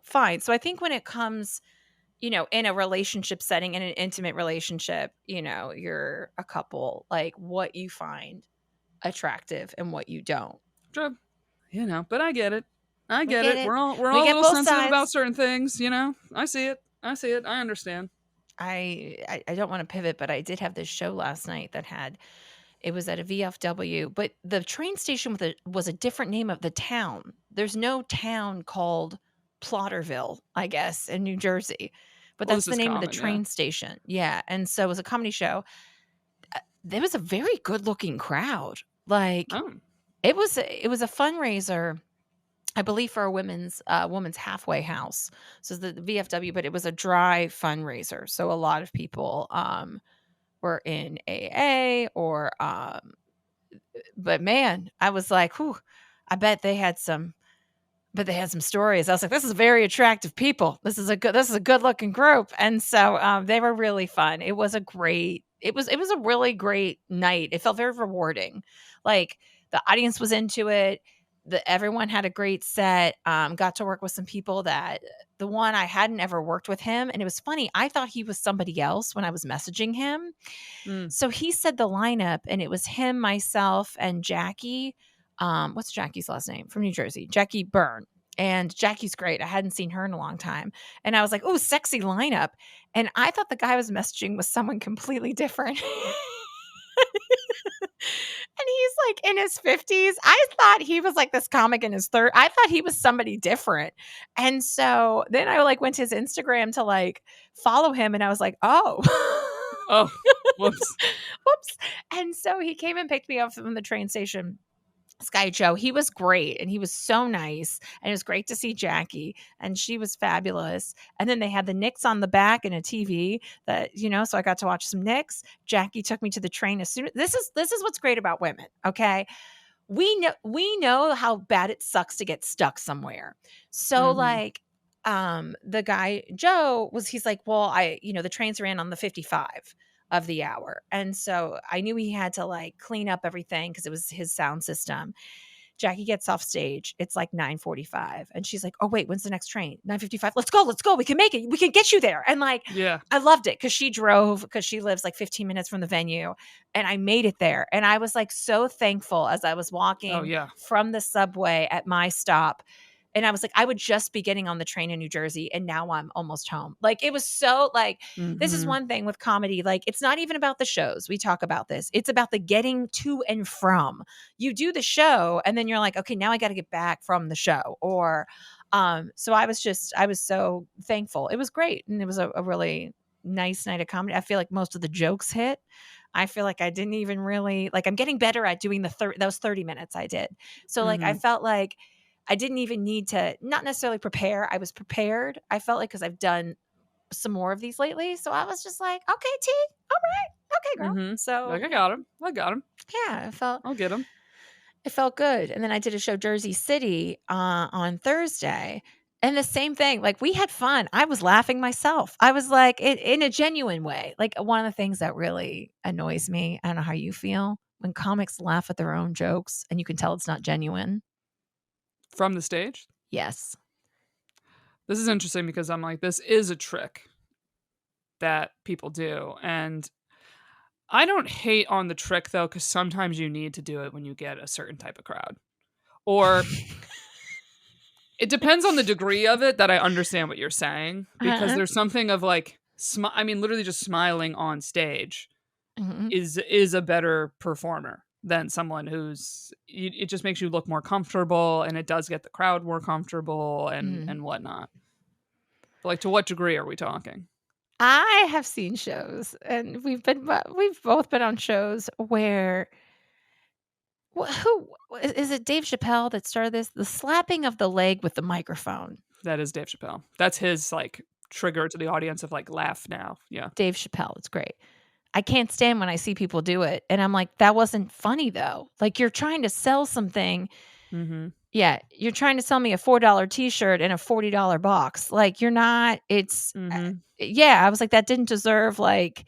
find. So I think when it comes, in a relationship setting, in an intimate relationship, you're a couple, like what you find attractive and what you don't. True. But I get it. I We get get it. it. We're We all a get little both sensitive about sides. certain things. I see it. I see it. I understand. I don't want to pivot, but I did have this show last night that had it was at a VFW, but the train station was a different name of the town. There's no town called Plotterville, I guess, in New Jersey, but Well, that's this the is name of the common. Yeah. train station. Yeah, and so it was a comedy show. There was a very good-looking crowd. Like Oh. it was a fundraiser, I believe, for a women's halfway house. So the VFW, but it was a dry fundraiser. So a lot of people were in AA or but man, I was like, whew, I bet they had some but they had some stories. I was like, this is very attractive people. This is a good looking group. And so they were really fun. It was a really great night. It felt very rewarding. Like the audience was into it. Everyone had a great set. Got to work with some people that the one I hadn't ever worked with him. And it was funny. I thought he was somebody else when I was messaging him. Mm. So he said the lineup, and it was him, myself, and Jackie. What's Jackie's last name? From New Jersey, Jackie Byrne. And Jackie's great. I hadn't seen her in a long time. And I was like, oh, sexy lineup. And I thought the guy I was messaging was someone completely different. And he's like in his 50s. I thought he was like this comic in his third. I thought he was somebody different. And so then I like went to his Instagram to like follow him, and I was like, oh. Oh. Whoops. Whoops. And so he came and picked me up from the train station. Sky Joe, he was great and he was so nice. And it was great to see Jackie, and she was fabulous. And then they had the Knicks on the back and a TV that, so I got to watch some Knicks. Jackie took me to the train as soon as this is what's great about women. Okay. We know how bad it sucks to get stuck somewhere. So Mm-hmm. like the guy Joe he's like, well, the trains ran on the 55 of the hour. And so I knew he had to like clean up everything because it was his sound system. Jackie gets off stage. It's like 9:45. And she's like, oh, wait, when's the next train? 9:55. Let's go. Let's go. We can make it. We can get you there. And like, Yeah. I loved it because she drove because she lives like 15 minutes from the venue. And I made it there. And I was like so thankful as I was Oh walking yeah. from the subway at my stop. And I was like, I would just be getting on the train in New Jersey, and now I'm almost home. Like, it was so like, this is Mm-hmm. one thing with comedy. Like, it's not even about the shows. We talk about this. It's about the getting to and from. You do the show, and then you're like, okay, now I got to get back from the show. Or, so I was so thankful. It was great. And it was a really nice night of comedy. I feel like most of the jokes hit. I feel like I didn't even really like, I'm getting better at doing those 30 minutes I did. So like, I Mm-hmm. felt like I didn't even need to not necessarily prepare. I was prepared. I felt like because I've done some more of these lately. So I was just like, okay, T, all right, okay, girl. Mm-hmm. So Like I yeah, got him. I got him. yeah, I'll get him. it felt good. And then I did a show Jersey City on Thursday. And the same thing, like we had fun. I was laughing myself. I was like, in a genuine way. Like one of the things that really annoys me, I don't know how you feel, when comics laugh at their own jokes and you can tell it's not genuine. From the stage. Yes. This is interesting because I'm like, this is a trick that people do. And I don't hate on the trick though, because sometimes you need to do it when you get a certain type of crowd. Or it depends on the degree of it that I understand what you're saying. Because Uh-huh. there's something of like I mean, literally just smiling on stage Mhm. is a better performer than someone it just makes you look more comfortable, and it does get the crowd more comfortable Mhm. and whatnot. But like, to what degree are we talking? I have seen shows, and we've both been on shows where who is it Dave Chappelle that started this? The slapping of the leg with the microphone. That is Dave Chappelle. That's his like trigger to the audience of like laugh now. Yeah. Dave Chappelle, it's great. I can't stand when I see people do it, and I'm like, "That wasn't funny, though." Like, you're trying to sell something. Mm-hmm. Yeah, you're trying to sell me a $4 T-shirt in a $40 box. Like, you're not it's Mm-hmm. yeah, I was like, "That didn't deserve, like"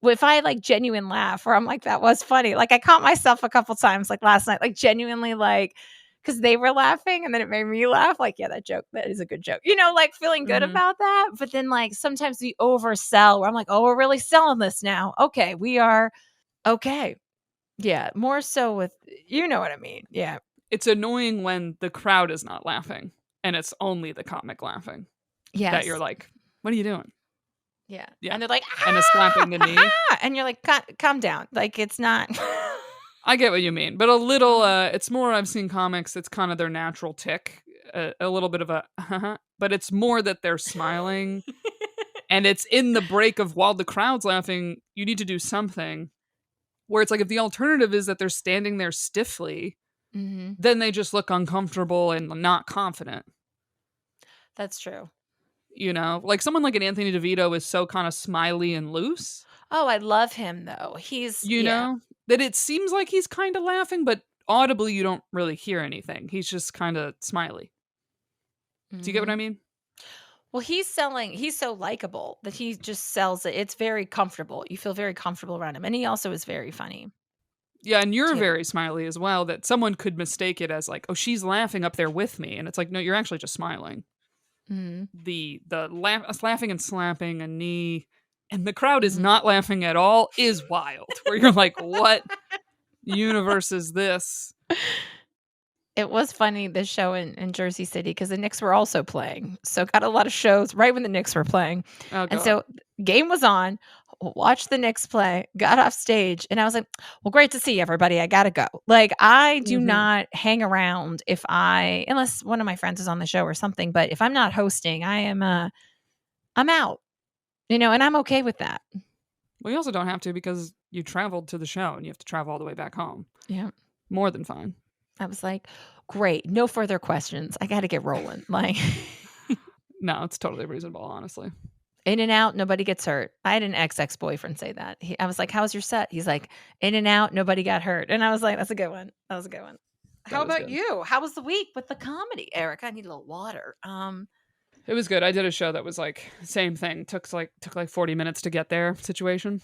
if I like genuine laugh where I'm like, that was funny. Like I caught myself a couple times like last night, like genuinely like because they were laughing and then it made me laugh. Like, yeah, that joke, that is a good joke. Like feeling good Mhm. about that. But then like sometimes we oversell where I'm like, oh, we're really selling this now. Okay, we are okay. Yeah. More so with you know what I mean. Yeah. It's annoying when the crowd is not laughing and it's only the comic laughing that you're Yes. like, "What are you doing?" Yeah. Yeah. And they're like, And a ah, slapping the ha knee. ha. And you're like, calm down. Like it's not. I get what you mean, but a little, Mhm. it's more I've seen comics, it's kind of their natural tick, a little bit of a, but it's more that they're smiling and it's in the break of while the crowd's laughing, you need to do something where it's like if the alternative is that they're standing there stiffly, Mhm. then they just look uncomfortable and not confident. That's true. Like someone like an Anthony DeVito is so kind of smiley and loose, Oh, I love him though. He's you yeah. know, that it seems like he's kind of laughing, but audibly you don't really hear anything. He's just kind of smiley. Do you get what I Mhm. mean? Well, he's so likable that he just sells it. It's very comfortable. You feel very comfortable around him. And he also is very funny Yeah, and you're too. very smiley as well, that someone could mistake it as like, "Oh, she's laughing up there with me." And it's like, "No, you're actually just smiling." Mhm. The laugh us laughing and slapping a knee, and the crowd is Mhm. not laughing at all is wild, where you're like, "What universe is this?" It was funny, the show in Jersey City because the Knicks were also playing. So got a lot of shows right when the Knicks were playing. Oh And god. so game was on, watched the Knicks play, got off stage, and I was like, "Well, great to see everybody. I gotta go." Like, I do Mhm. not hang around if I unless one of my friends is on the show or something, but if I'm not hosting, I'm out, and I'm okay with that. Well, you also don't have to because you traveled to the show and you have to travel all the way back home. Yeah. More than fine. I was like, "Great, no further questions. I gotta get rolling." Like No, it's totally reasonable, honestly. in and out, nobody gets hurt. I had an ex-boyfriend say that. I was like, "How was your set?" He's like, "In and out, nobody got hurt." And I was like, "That's a good one. That was a good one." How That is about good. you? How was the week with the comedy, Eric? I need a little water. It was good. I did a show that was like same thing. Took like 40 minutes to get there situation.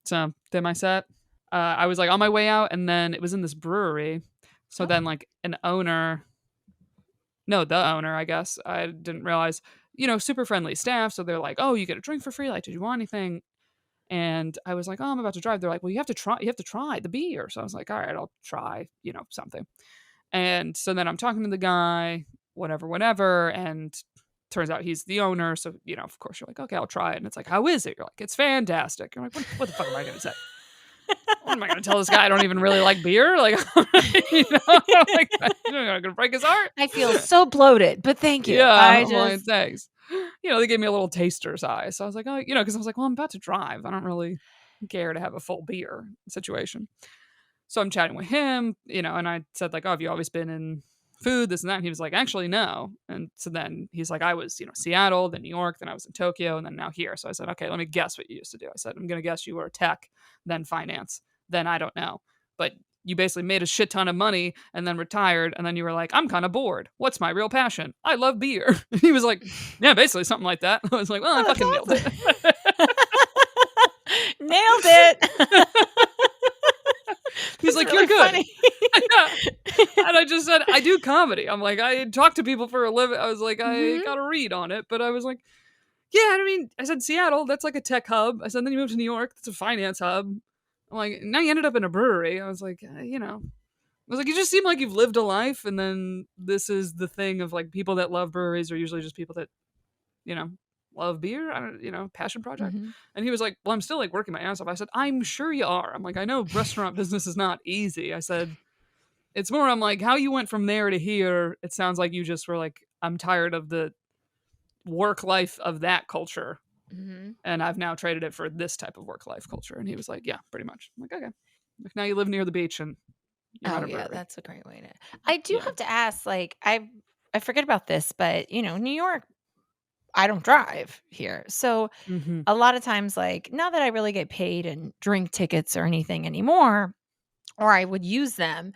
So did my set. I was like on my way out, and then it was in this brewery. So Oh. then like an owner, no, the owner, I guess. I didn't realize, super friendly staff. So they're like, "Oh, you get a drink for free. Like, did you want anything?" And I was like, "Oh, I'm about to drive." They're like, "Well, you have to try the beer." So I was like, "All right, I'll try, something." And so then I'm talking to the guy, whatever, whatever, and turns out he's the owner. So, of course you're like, "Okay, I'll try it." And it's like, "How is it?" You're like, "It's fantastic." You're like, what the fuck am I gonna say? What am I gonna tell this guy I don't even really like beer? Like, like I'm gonna break his heart. I feel so bloated, but thank you. Yeah, I I'm like, just thanks. They gave me a little taster's eye. So I was like, "Oh," because I was like, "Well, I'm about to drive. I don't really care to have a full beer situation." So I'm chatting with him, and I said like, "Oh, have you always been in food, this and that?" And he was like, "Actually, no." And so then he's like, "I was, Seattle, then New York, then I was in Tokyo, and then now here." So I said, "Okay, let me guess what you used to do." I said, "I'm gonna guess you were tech, then finance, then I don't know, but you basically made a shit ton of money and then retired, and then you were like, I'm kind of bored. What's my real passion? I love beer." And he was like, "Yeah, basically something like that." I was like, "Well, I Oh, that's fucking nailed awesome. it." Nailed it. He's That's like, "You're really good." funny. And I just said, "I do comedy." I'm like, "I talk to people for a living." I was like, "I Mhm. got to read on it." But I was like, "Yeah, I mean," I said, "Seattle, that's like a tech hub." I said, "Then you moved to New York, that's a finance hub." I'm like, "Now you ended up in a brewery." I was like, I was like, "You just seem like you've lived a life." And then this is the thing of like people that love breweries are usually just people that, you know, love beer. I don't, passion project. Mhm. And he was like, "Well, I'm still like working my ass off." I said, "I'm sure you are." I'm like, "I know restaurant business is not easy." I said, "It's more, I'm like, how you went from there to here, it sounds like you just were like, I'm tired of the work life of that culture. Mhm. And I've now traded it for this type of work life culture." And he was like, "Yeah, pretty much." I'm like, "Okay." Like, now you live near the beach and you run Oh, a yeah, brewery. that's a great way to I do Yeah. have to ask, like, I forget about this, but, New York, I don't drive here. So, Hmm. a lot of times, like, not that I really get paid in drink tickets or anything anymore, or I would use them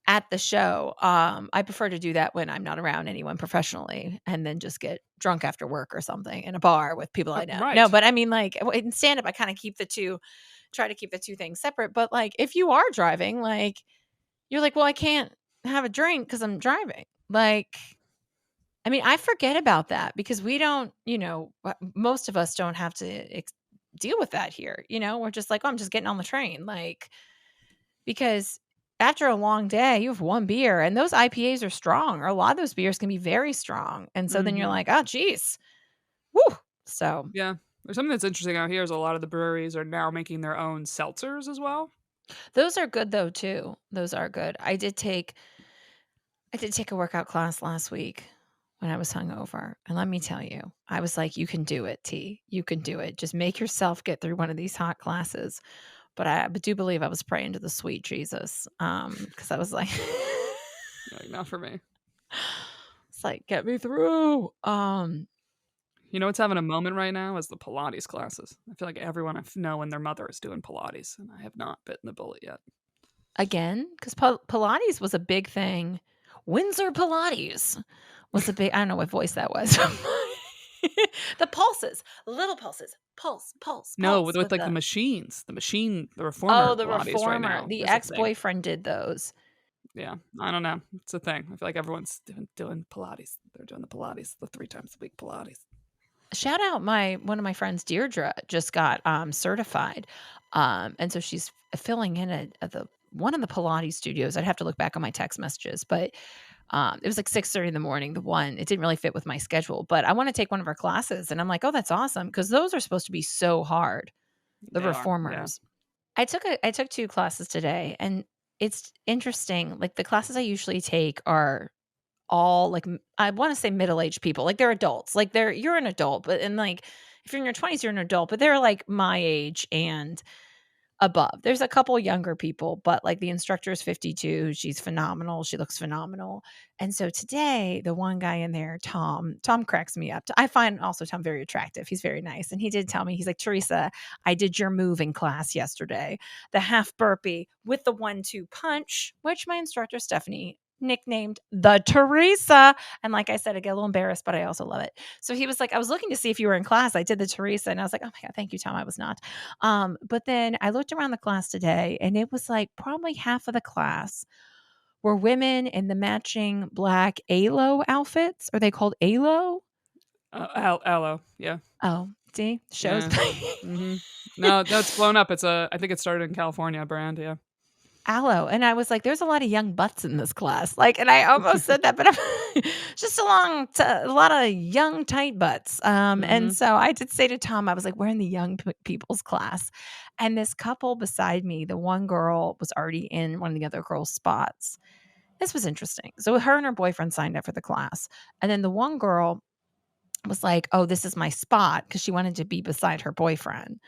at the show, I prefer to do that when I'm not around anyone professionally and then just get drunk after work or something in a bar with people I know. No, Right. but I mean, like, in stand-up, I kinda keep the 2 try to keep the two things separate. But like, if you are driving, like, you're like, well, I can't have a drink because I'm driving. Like, I mean, I forget about that because we don't, most of us don't have to deal with that here. We're just like, oh, I'm just getting on the train. Like, because after a long day, you have one beer and those IPAs are strong, or a lot of those beers can be very strong. And so then you're Mhm. like, oh, geez. Woo. So Yeah. There's something that's interesting out here is a lot of the breweries are now making their own seltzers as well. those are good though, too. Those are good. I did take a workout class last week when I was hungover. And let me tell you, I was like, you can do it, T. You can do it. Just make yourself get through one of these hot classes. But I do believe I was praying to the sweet Jesus. Because I was like, Like, not for me. it's like, get me through. You know what's having a moment right now is the Pilates classes. I feel like everyone I know and their mother is doing Pilates, and I have not bitten the bullet yet. Again, because Pilates was a big thing. Windsor Pilates was a big, I don't know what voice that was. The pulses, little pulses, pulse, pulse, No, pulse with with like the the machines, the reformer oh, the Pilates right reformer. now The is a thing. ex-boyfriend did those. Yeah, I don't know. It's a thing. I feel like everyone's doing Pilates. They're doing the Pilates, the 3 times a week Pilates. Shout out one of my friends, Deirdre, just got certified. And so she's filling in at the one of the Pilates studios. I'd have to look back on my text messages, but it was like 6:30 in the morning. The one, it didn't really fit with my schedule, but I want to take one of her classes. And I'm like, oh, that's awesome. Because those are supposed to be so hard. The They are, yeah. reformers. I took 2 classes today, and it's interesting. Like, the classes I usually take are all like I want to say middle-aged people. Like, they're adults. Like, you're an adult, but and like if you're in your 20s, you're an adult, but they're like my age and above. There's a couple younger people, but like the instructor is 52. She's phenomenal. She looks phenomenal. And so today, the one guy in there, Tom cracks me up. I find also Tom very attractive. He's very nice. And he did tell me, he's like, Teresa, I did your move in class yesterday, the half burpee with the 1-2 punch, which my instructor, Stephanie, nicknamed the Teresa. And like I said, I get a little embarrassed, but I also love it. So he was like, I was looking to see if you were in class. I did the Teresa. And I was like, oh my God, thank you, Tom. I was not. But then I looked around the class today and it was like probably half of the class were women in the matching black ALO outfits. Are they called ALO? Aloe, yeah, Oh, see, shows. yeah. No, it's blown up. I think it started in California brand, yeah. Aloe. And I was like, there's a lot of young butts in this class. Like, and I almost said that, but I'm just a lot of young, tight butts. And Mhm. so I did say to Tom, I was like, we're in the young people's class. And this couple beside me, the one girl was already in one of the other girls' spots. This was interesting. So her and her boyfriend signed up for the class. And then the one girl was like, oh, this is my spot because she wanted to be beside her boyfriend.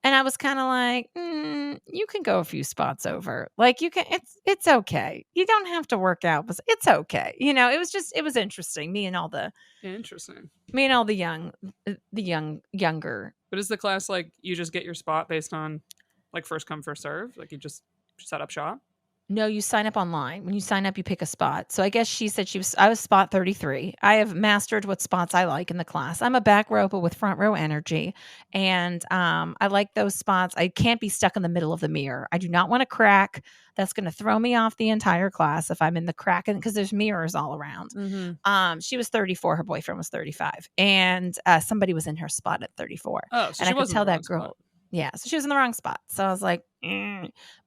And I was kinda like, you can go a few spots over. Like, you can it's okay. You don't have to work out, but it's okay. It was interesting. Interesting. Me and all the younger. But is the class like you just get your spot based on like first come first serve? Like you just set up shop? No, you sign up online. When you sign up, you pick a spot. So I guess she said I was spot 33. I have mastered what spots I like in the class. I'm a back row, but with front row energy. And I like those spots. I can't be stuck in the middle of the mirror. I do not want to crack. That's going to throw me off the entire class if I'm in the crack, because there's mirrors all around. Mhm. She was 34. Her boyfriend was 35. And somebody was in her spot at 34. Oh, so And she I could was in the tell wrong that spot. girl, yeah, so she was in the wrong spot. So I was like,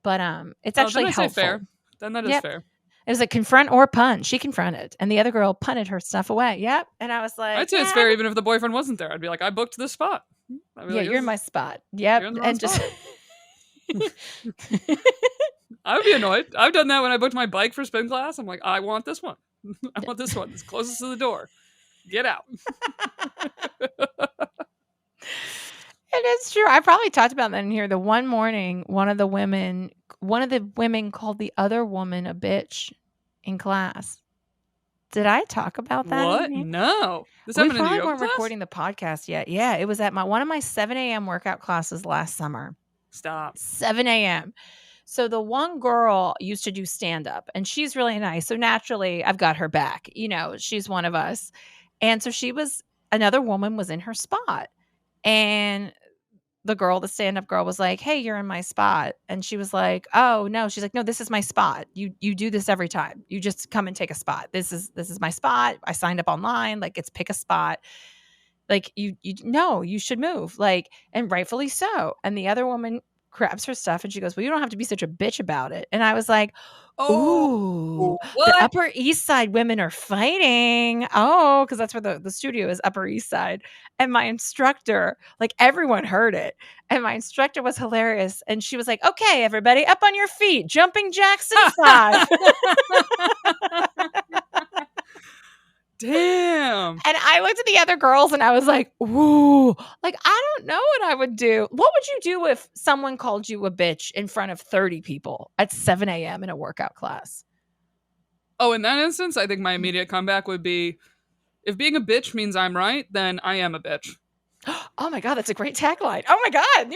but it's Oh, then actually I say helpful. fair. Then that is Yep. fair. It was like confront or pun. She confronted, and the other girl punted her stuff away. Yep. And I was like, I'd say it's fair even if the boyfriend wasn't there. I'd be like, I booked this spot. I'd be yeah, like, you're this in is, my spot. you're Yep. in the wrong And just spot. I would be annoyed. I've done that when I booked my bike for spin class. I'm like, I want this one. I want this one. It's closest to the door. Get out. it is true. I probably talked about that in here. The one morning, one of the women called the other woman a bitch in class. Did I talk about that in What? here? No. This We happened in your probably yoga weren't class? recording the podcast yet. Yeah, it was at one of my 7 a.m. workout classes last summer. Stop. 7 a.m. So the one girl used to do stand up and she's really nice. So naturally, I've got her back. She's one of us. And so another woman was in her spot. And the stand-up girl was like, "Hey, you're in my spot." And she was like, "Oh, no." She's like, "No, this is my spot. You do this every time. You just come and take a spot. This is my spot. I signed up online. Like, it's pick a spot. Like, you no, you should move." Like, and rightfully so. And the other woman grabs her stuff and she goes, "Well, you don't have to be such a bitch about it." And I was like, Oh, "Ooh, the what? Upper East Side women are fighting." Oh, because that's where the studio is, Upper East Side. And my instructor, like, everyone heard it. And my instructor was hilarious. And she was like, "Okay, everybody, up on your feet, jumping jacks in 5." Damn. And I looked at the other girls and I was like, "Ooh, like, I don't know what I would do." What would you do if someone called you a bitch in front of 30 people at 7 a.m. in a workout class? Oh, in that instance, I think my immediate comeback would be, if being a bitch means I'm right, then I am a bitch. Oh my God, that's a great tagline. Oh my God.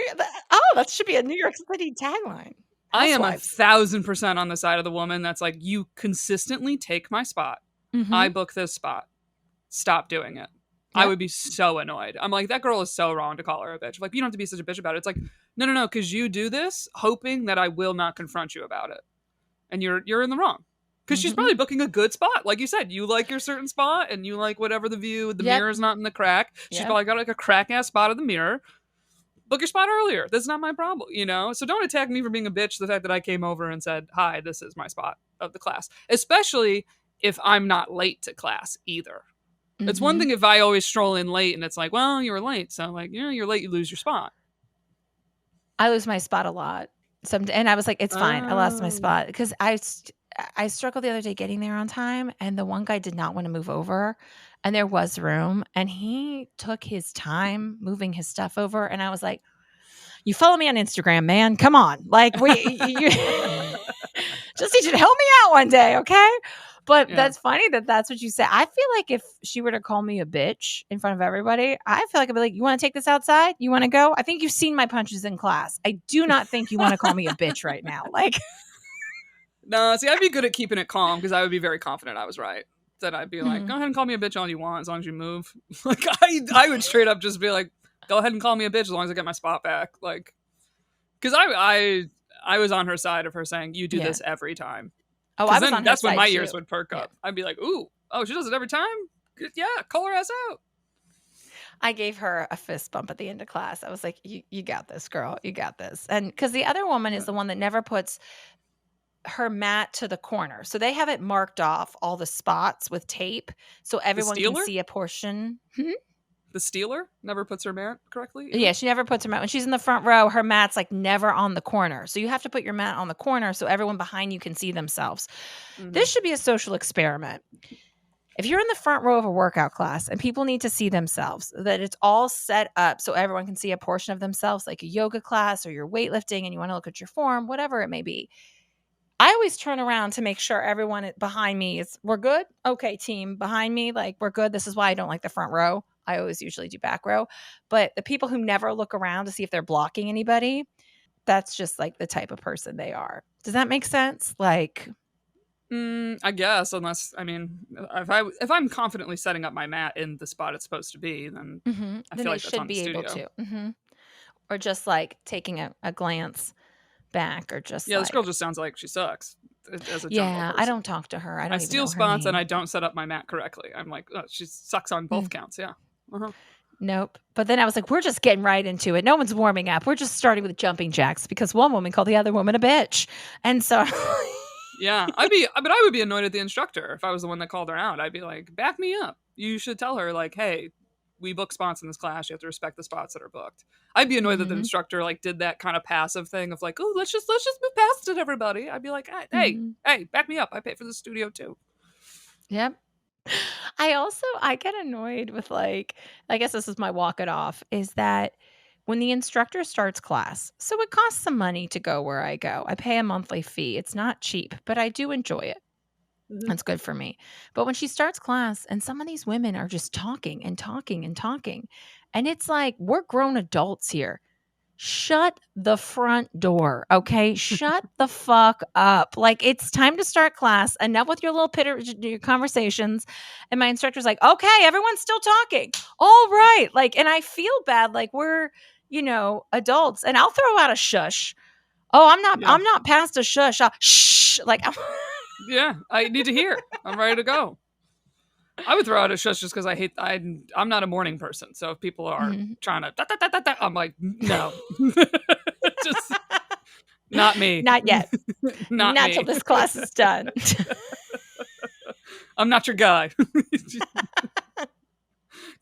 That should be a New York City tagline. I am Housewives. 1,000% on the side of the woman that's like, you consistently take my spot. I Mhm. book this spot. Stop doing it. I Yep. would be so annoyed. I'm like, that girl is so wrong to call her a bitch. Like, you don't have to be such a bitch about it. It's like, no, because you do this hoping that I will not confront you about it, and you're in the wrong. Because she's Mhm. probably booking a good spot, like you said. You like your certain spot, and you like whatever the view. The Yep. mirror's not in the crack. She's Yep. probably got like a crack ass spot of the mirror. Book your spot earlier. That's not my problem, you know? So don't attack me for being a bitch. The fact that I came over and said, hi, this is my spot of the class. Especially if I'm not late to class either. It's one Mhm. thing if I always stroll in late and it's like, well, you were late. So, like, you're late, you lose your spot. I lose my spot a lot. And I was like, "It's fine. I lost my Oh. spot," because I struggled the other day getting there on time, and the one guy did not want to move over, and there was room, and he took his time moving his stuff over, and I was like, "You follow me on Instagram, man. Come on. Like, we you just need you to help me out one day, okay?" But Yeah. that's funny that that's what you said. I feel like if she were to call me a bitch in front of everybody, I feel like I'd be like, "You wanna take this outside? You wanna go? I think you've seen my punches in class. I do not think you wanna call me a bitch right now." Like, No, see, I'd be good at keeping it calm because I would be very confident I was right. That I'd be like, go mhm. ahead and call me a bitch all you want as long as you move. Like, I would straight up just be like, go ahead and call me a bitch as long as I get my spot back. Like, because I was on her side of her saying, you do Yeah. this every time. Oh, Because I was then on her that's when side my ears too. would perk Yeah. up. I'd be like, ooh, oh, she does it every time? Yeah, call her ass out. I gave her a fist bump at the end of class. I was like, "You got this, girl. You got this." And because the other woman is Yeah. the one that never puts her mat to the corner. So they have it marked off all the spots with tape so The everyone can stealer? see a portion. Mhm. The stealer never puts her mat correctly either? Yeah, she never puts her mat when she's in the front row, her mat's, like, never on the corner. So you have to put your mat on the corner so everyone behind you can see themselves. Mm-hmm. This should be a social experiment. If you're in the front row of a workout class and people need to see themselves, that it's all set up so everyone can see a portion of themselves, like a yoga class or you're weightlifting and you wanna look at your form, whatever it may be. I always turn around to make sure everyone behind me is, "We're good? Okay, team behind me, like, we're good." This is why I don't like the front row. I always usually do back row. But the people who never look around to see if they're blocking anybody, that's just, like, the type of person they are. Does that make sense? Like, I guess, unless I mean, if I'm confidently setting up my mat in the spot it's supposed to be, then I then feel they like that's should on the be able studio. to. Or just, like, taking a glance back or just, Yeah, this girl like, just sounds like she sucks as a general "Yeah, I person. don't talk to her. I I don't even steal know her spots and I name." don't set up my mat correctly. I'm like, oh, she sucks on both Mm. counts. Yeah. Uh-huh. Nope. But then I was like, we're just getting right into it. No one's warming up. We're just starting with jumping jacks because one woman called the other woman a bitch. And so Yeah, but I would be annoyed at the instructor if I was the one that called her out. I'd be like, back me up. You should tell her like, hey, we book spots in this class. You have to respect the spots that are booked. I'd be annoyed that the Mhm, instructor like did that kind of passive thing of like, oh, let's just move past it, everybody. I'd be like, hey, mhm. hey, back me up. I pay for the studio too. Yep. I get annoyed with, like, I guess this is my walk it off, is that when the instructor starts class, so it costs some money to go where I go. I pay a monthly fee. It's not cheap, but I do enjoy it. Mm-hmm. That's good for me. But when she starts class and some of these women are just talking and talking and talking, and it's like, we're grown adults here. Shut the front door, okay? Shut the fuck up. Like, it's time to start class. Enough with your little your conversations. And my instructor's like, okay, everyone's still talking. All right. Like, and I feel bad. Like, we're adults, and I'll throw out a shush. Oh, I'm not Yeah. I'm not past a shush. Shh. Like, Yeah. I need to hear. I'm ready to go. I would throw out a shush just because I'm not a morning person. So if people are Mhm. trying to, I'm like, no, just not me. Not yet. Not Not till me. this class is done. I'm not your guy.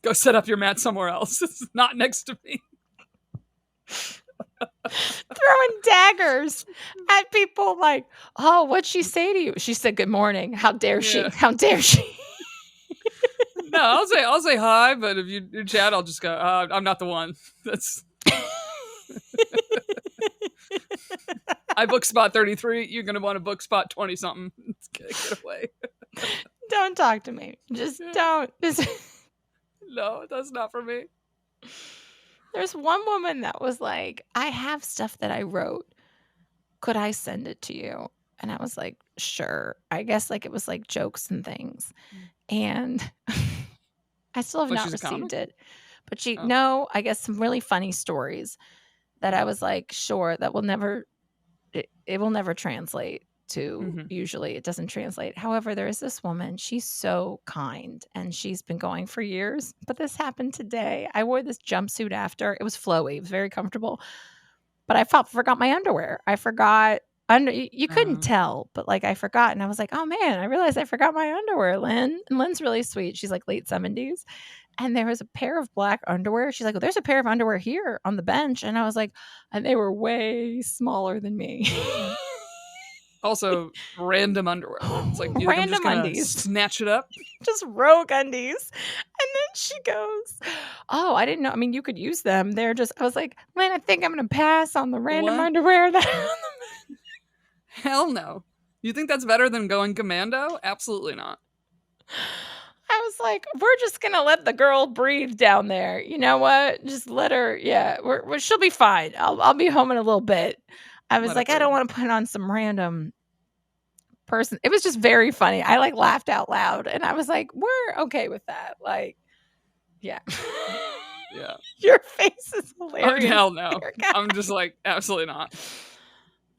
Go set up your mat somewhere else. It's not next to me. Throwing daggers at people like, oh, what'd she say to you? She said, good morning. How dare she? Yeah. How dare she? No, I'll say hi, but if you chat, I'll just go. I'm not the one. That's I book spot 33. You're gonna want to book spot 20 something. Get away. Don't talk to me. Just don't. No, that's not for me. There's one woman that was like, I have stuff that I wrote. Could I send it to you? And I was like, sure. I guess like it was like jokes and things. And I still have Like not she's a received comic? it. But Oh. no, I guess some really funny stories that I was like, sure, that will never, it will never translate to, Mm-hmm. usually it doesn't translate. However, there is this woman, she's so kind and she's been going for years, but this happened today. I wore this jumpsuit after. It was flowy, it was very comfortable, but I forgot my underwear. I forgot you couldn't tell, but like I forgot, and I was like, oh man, I realized I forgot my underwear, Lynn. And Lynn's really sweet. She's like late 70s. And there was a pair of black underwear. She's like, well, there's a pair of underwear here on the bench. And I was like, and they were way smaller than me. Also, random underwear. It's like, you think I'm just Random gonna undies, snatch it up? just rogue undies. And then she goes, oh, I didn't know. I mean, you could use them. They're just, I was like, Lynn, I think I'm going to pass on the random What? underwear. Hell no. You think that's better than going commando? Absolutely not. I was like, we're just gonna let the girl breathe down there. You know what? Just let her. Yeah, she'll be fine. I'll be home in a little bit. I was Let it like, I don't breathe. want to put on some random person. It was just very funny. I like laughed out loud, and I was like, we're okay with that. Like, yeah. Yeah. Your face is Oh, hilarious. hell no. Erica. I'm just like, absolutely not.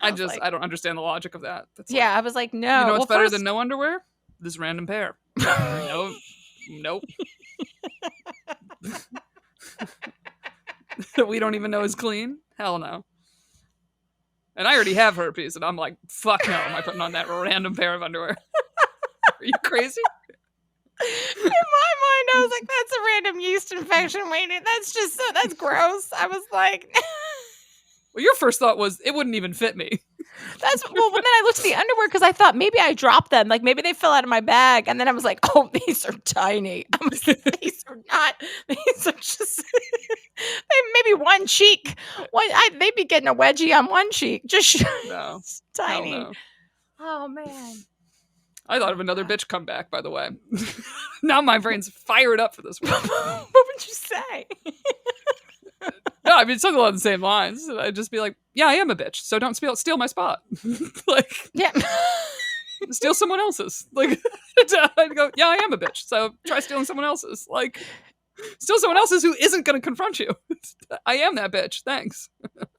I was like, I don't understand the logic of that. That's yeah. like, I was like, you no. know Well, what's better than first, no underwear? This random pair. No. Nope. That we don't even know is clean? Hell no. And I already have herpes, and I'm like, fuck no, am I putting on that random pair of underwear? Are you crazy? in my mind, I was like, that's a random yeast infection waiting. That's gross. I was like, Well, your first thought was it wouldn't even fit me. that's well. Then I looked at the underwear because I thought maybe I dropped them, like maybe they fell out of my bag, and then I was like, "Oh, these are tiny." I was like, "These are not. These are just maybe one cheek. They'd be getting a wedgie on one cheek, just No. tiny." Hell no. Oh man, I thought of another bitch comeback, by the way. Now my brain's fired up for this one. what would you say? No, I mean, something along the same lines. I'd just be like, yeah, I am a bitch, so don't steal my spot. Like, Yeah. steal someone else's. Like, I'd go, yeah, I am a bitch, so try stealing someone else's. Like, steal someone else's who isn't going to confront you. I am that bitch. Thanks.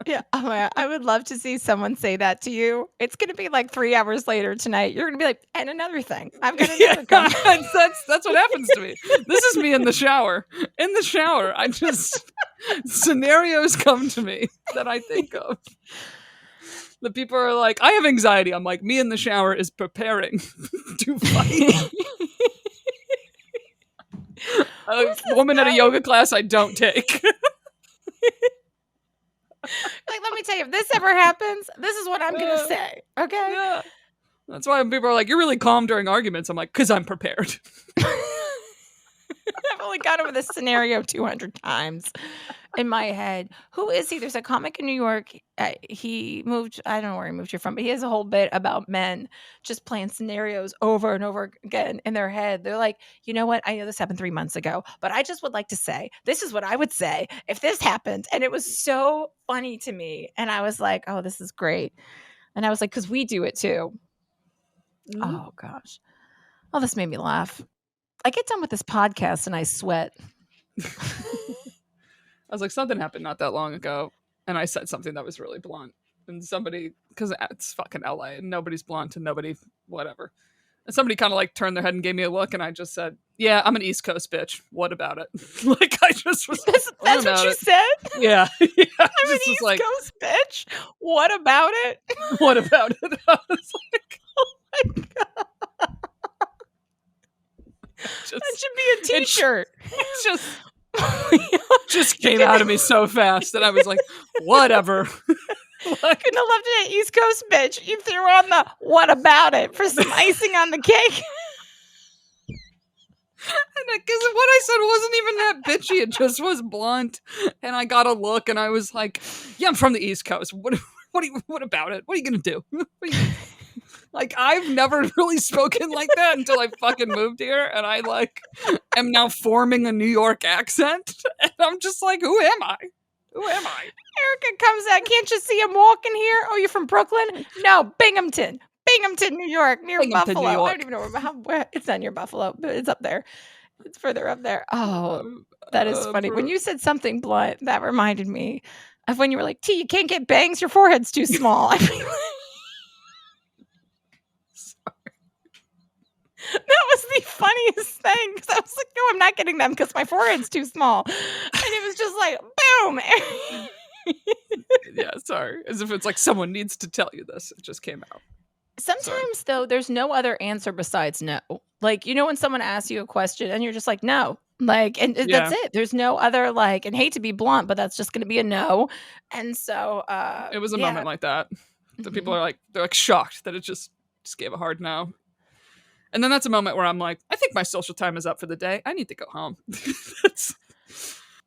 Yeah. Oh my God. I would love to see someone say that to you. It's going to be like 3 hours later tonight. You're going to be like, and another thing. I've got another comment. That's what happens to me. This is me in the shower. In the shower, I just scenarios come to me that I think of. The people are like, I have anxiety. I'm like, me in the shower is preparing to fight. A woman at a yoga class I don't take. Like, let me tell you, if this ever happens, this is what I'm going to say. Okay. Yeah. That's why when people are like, you're really calm during arguments, I'm like, because I'm prepared. I've only gone over this scenario 200 times in my head. Who is he? There's a comic in New York. He moved, I don't know where he moved here from, but he has a whole bit about men just playing scenarios over and over again in their head. They're like, you know what? I know this happened 3 months ago, but I just would like to say, this is what I would say if this happened. And it was so funny to me. And I was like, oh, this is great. And I was like, because we do it too. Mm-hmm. Oh, gosh. Oh, this made me laugh. I get done with this podcast and I sweat. I was like, something happened not that long ago, and I said something that was really blunt, and somebody, because it's fucking LA and nobody's blunt and nobody whatever. And somebody kind of like turned their head and gave me a look, and I just said, "Yeah, I'm an East Coast bitch. What about it?" Like I just was like, "What That's what about you it?" said? Yeah, yeah. I I'm an just was East like, Coast bitch. What about it? "What about it?" I was like, That just should be a it, t-shirt. it just just You came couldn't out of me so fast that I was like, "Whatever." Like, have left it an East Coast bitch. You threw on the what about it for some icing on the cake. because what I said wasn't even that bitchy. It just was blunt. And I got a look, and I was like, "Yeah, I'm from the East Coast. What about it? What are you gonna do?" Like I've never really spoken like that until I fucking moved here, and I like am now forming a New York accent, and I'm just like, who am I? Who am I? Erica comes out. Can't you see I'm walking here? Oh, you're from Brooklyn? No, Binghamton. Binghamton, New York, near Binghamton, New Buffalo. I don't York. even know where it's not near Buffalo, but it's up there. It's further up there. Oh, Um, that is funny. When for, you said something blunt, that reminded me of when you were like, T, you can't get bangs, your forehead's too small. I mean, that was the funniest thing because I was like, no, I'm not getting them because my forehead's too small. And it was just like, boom. yeah, sorry. As if it's like someone needs to tell you this. It just came out. Sorry. Sometimes, though, there's no other answer besides no. Like, you know, when someone asks you a question and you're just like, no. Like, and that's Yeah, it. There's no other, like, and hate to be blunt, but that's just going to be a no. And so, it was a yeah. moment like that. The people Mhm. are like, they're like shocked that it just gave a hard no. And then that's a moment where I'm like, I think my social time is up for the day. I need to go home. That's,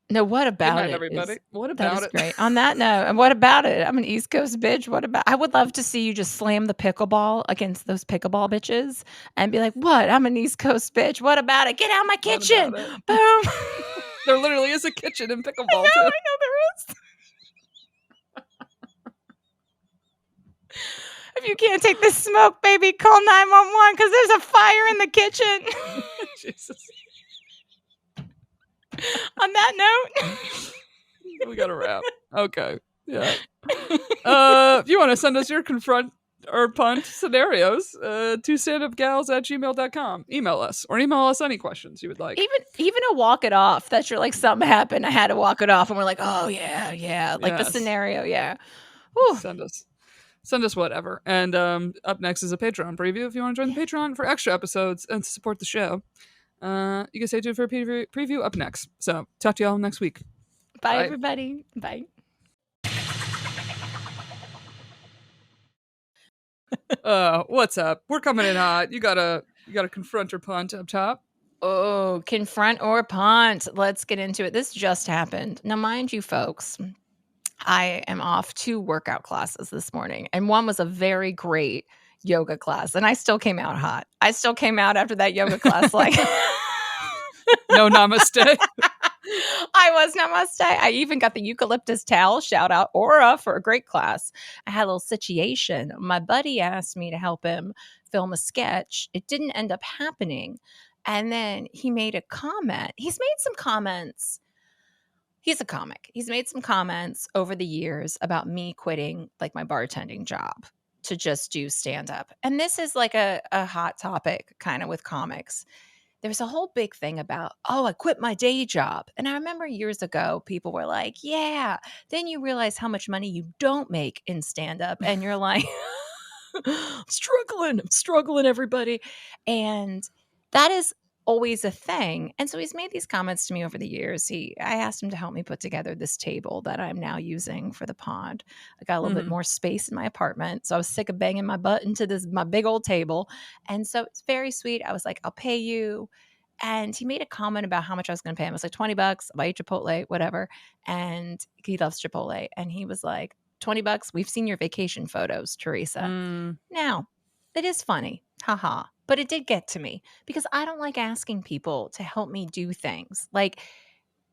No, what good about night, it everybody. is What that about is it? great. On that note, and what about it? I'm an East Coast bitch. What about I would love to see you just slam the pickleball against those pickleball bitches and be like, "What? I'm an East Coast bitch. What about it? Get out of my What kitchen." about it? Boom. There literally is a kitchen in pickleball too. I know there is. If you can't take the smoke, baby, call 911 because there's a fire in the kitchen. Jesus. On that note, We got to wrap. Okay. Yeah. If you want to send us your confront or punt scenarios, to standupgals@gmail.com. Email us or email us any questions you would like. even a walk it off. That's your like something happened. I had to walk it off, and we're like, oh yeah, like the Yes. scenario, yeah. Whew. Send us whatever. And up next is a Patreon preview if you want to join the Patreon for extra episodes and to support the show. You can stay tuned for a preview up next. So talk to y'all next week. Bye, Bye. everybody. Bye. What's up? We're coming in hot. You gotta confront or punt up top. Oh, confront or punt. Let's get into it. This just happened. Now, mind you, folks, I am off 2 workout classes this morning, and one was a very great yoga class, and I still came out hot. I still came out after that yoga class like No namaste. I was namaste. I even got the eucalyptus towel. Shout out Aura for a great class. I had a little situation. My buddy asked me to help him film a sketch. It didn't end up happening. And then he made a comment. He's made some comments. He's a comic. He's made some comments over the years about me quitting like my bartending job to just do stand up. And this is like a hot topic kind of with comics. There's a whole big thing about, oh, I quit my day job. And I remember years ago, people were like, yeah. Then you realize how much money you don't make in stand up. And you're like, I'm struggling, everybody. And that is always a thing. And so he's made these comments to me over the years. I asked him to help me put together this table that I'm now using for the pod. I got a little bit more space in my apartment. So I was sick of banging my butt into my big old table. And so it's very sweet. I was like, I'll pay you. And he made a comment about how much I was going to pay him. I was like, $20, I'll buy you Chipotle, whatever. And he loves Chipotle. And he was like, $20. We've seen your vacation photos, Teresa. Mm. Now, it is funny, haha, but it did get to me because I don't like asking people to help me do things like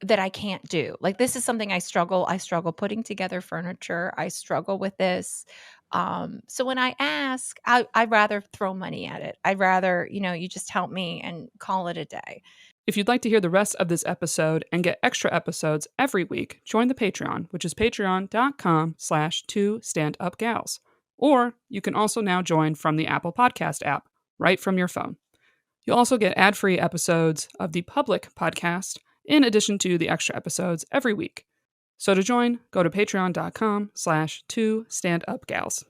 that I can't do. Like this is something I struggle. I struggle putting together furniture. I struggle with this. So when I ask, I'd rather throw money at it. I'd rather, you just help me and call it a day. If you'd like to hear the rest of this episode and get extra episodes every week, join the Patreon, which is patreon.com/2standupgals. Or you can also now join from the Apple Podcast app, right from your phone. You'll also get ad-free episodes of the public podcast in addition to the extra episodes every week. So to join, go to patreon.com/2standupgals.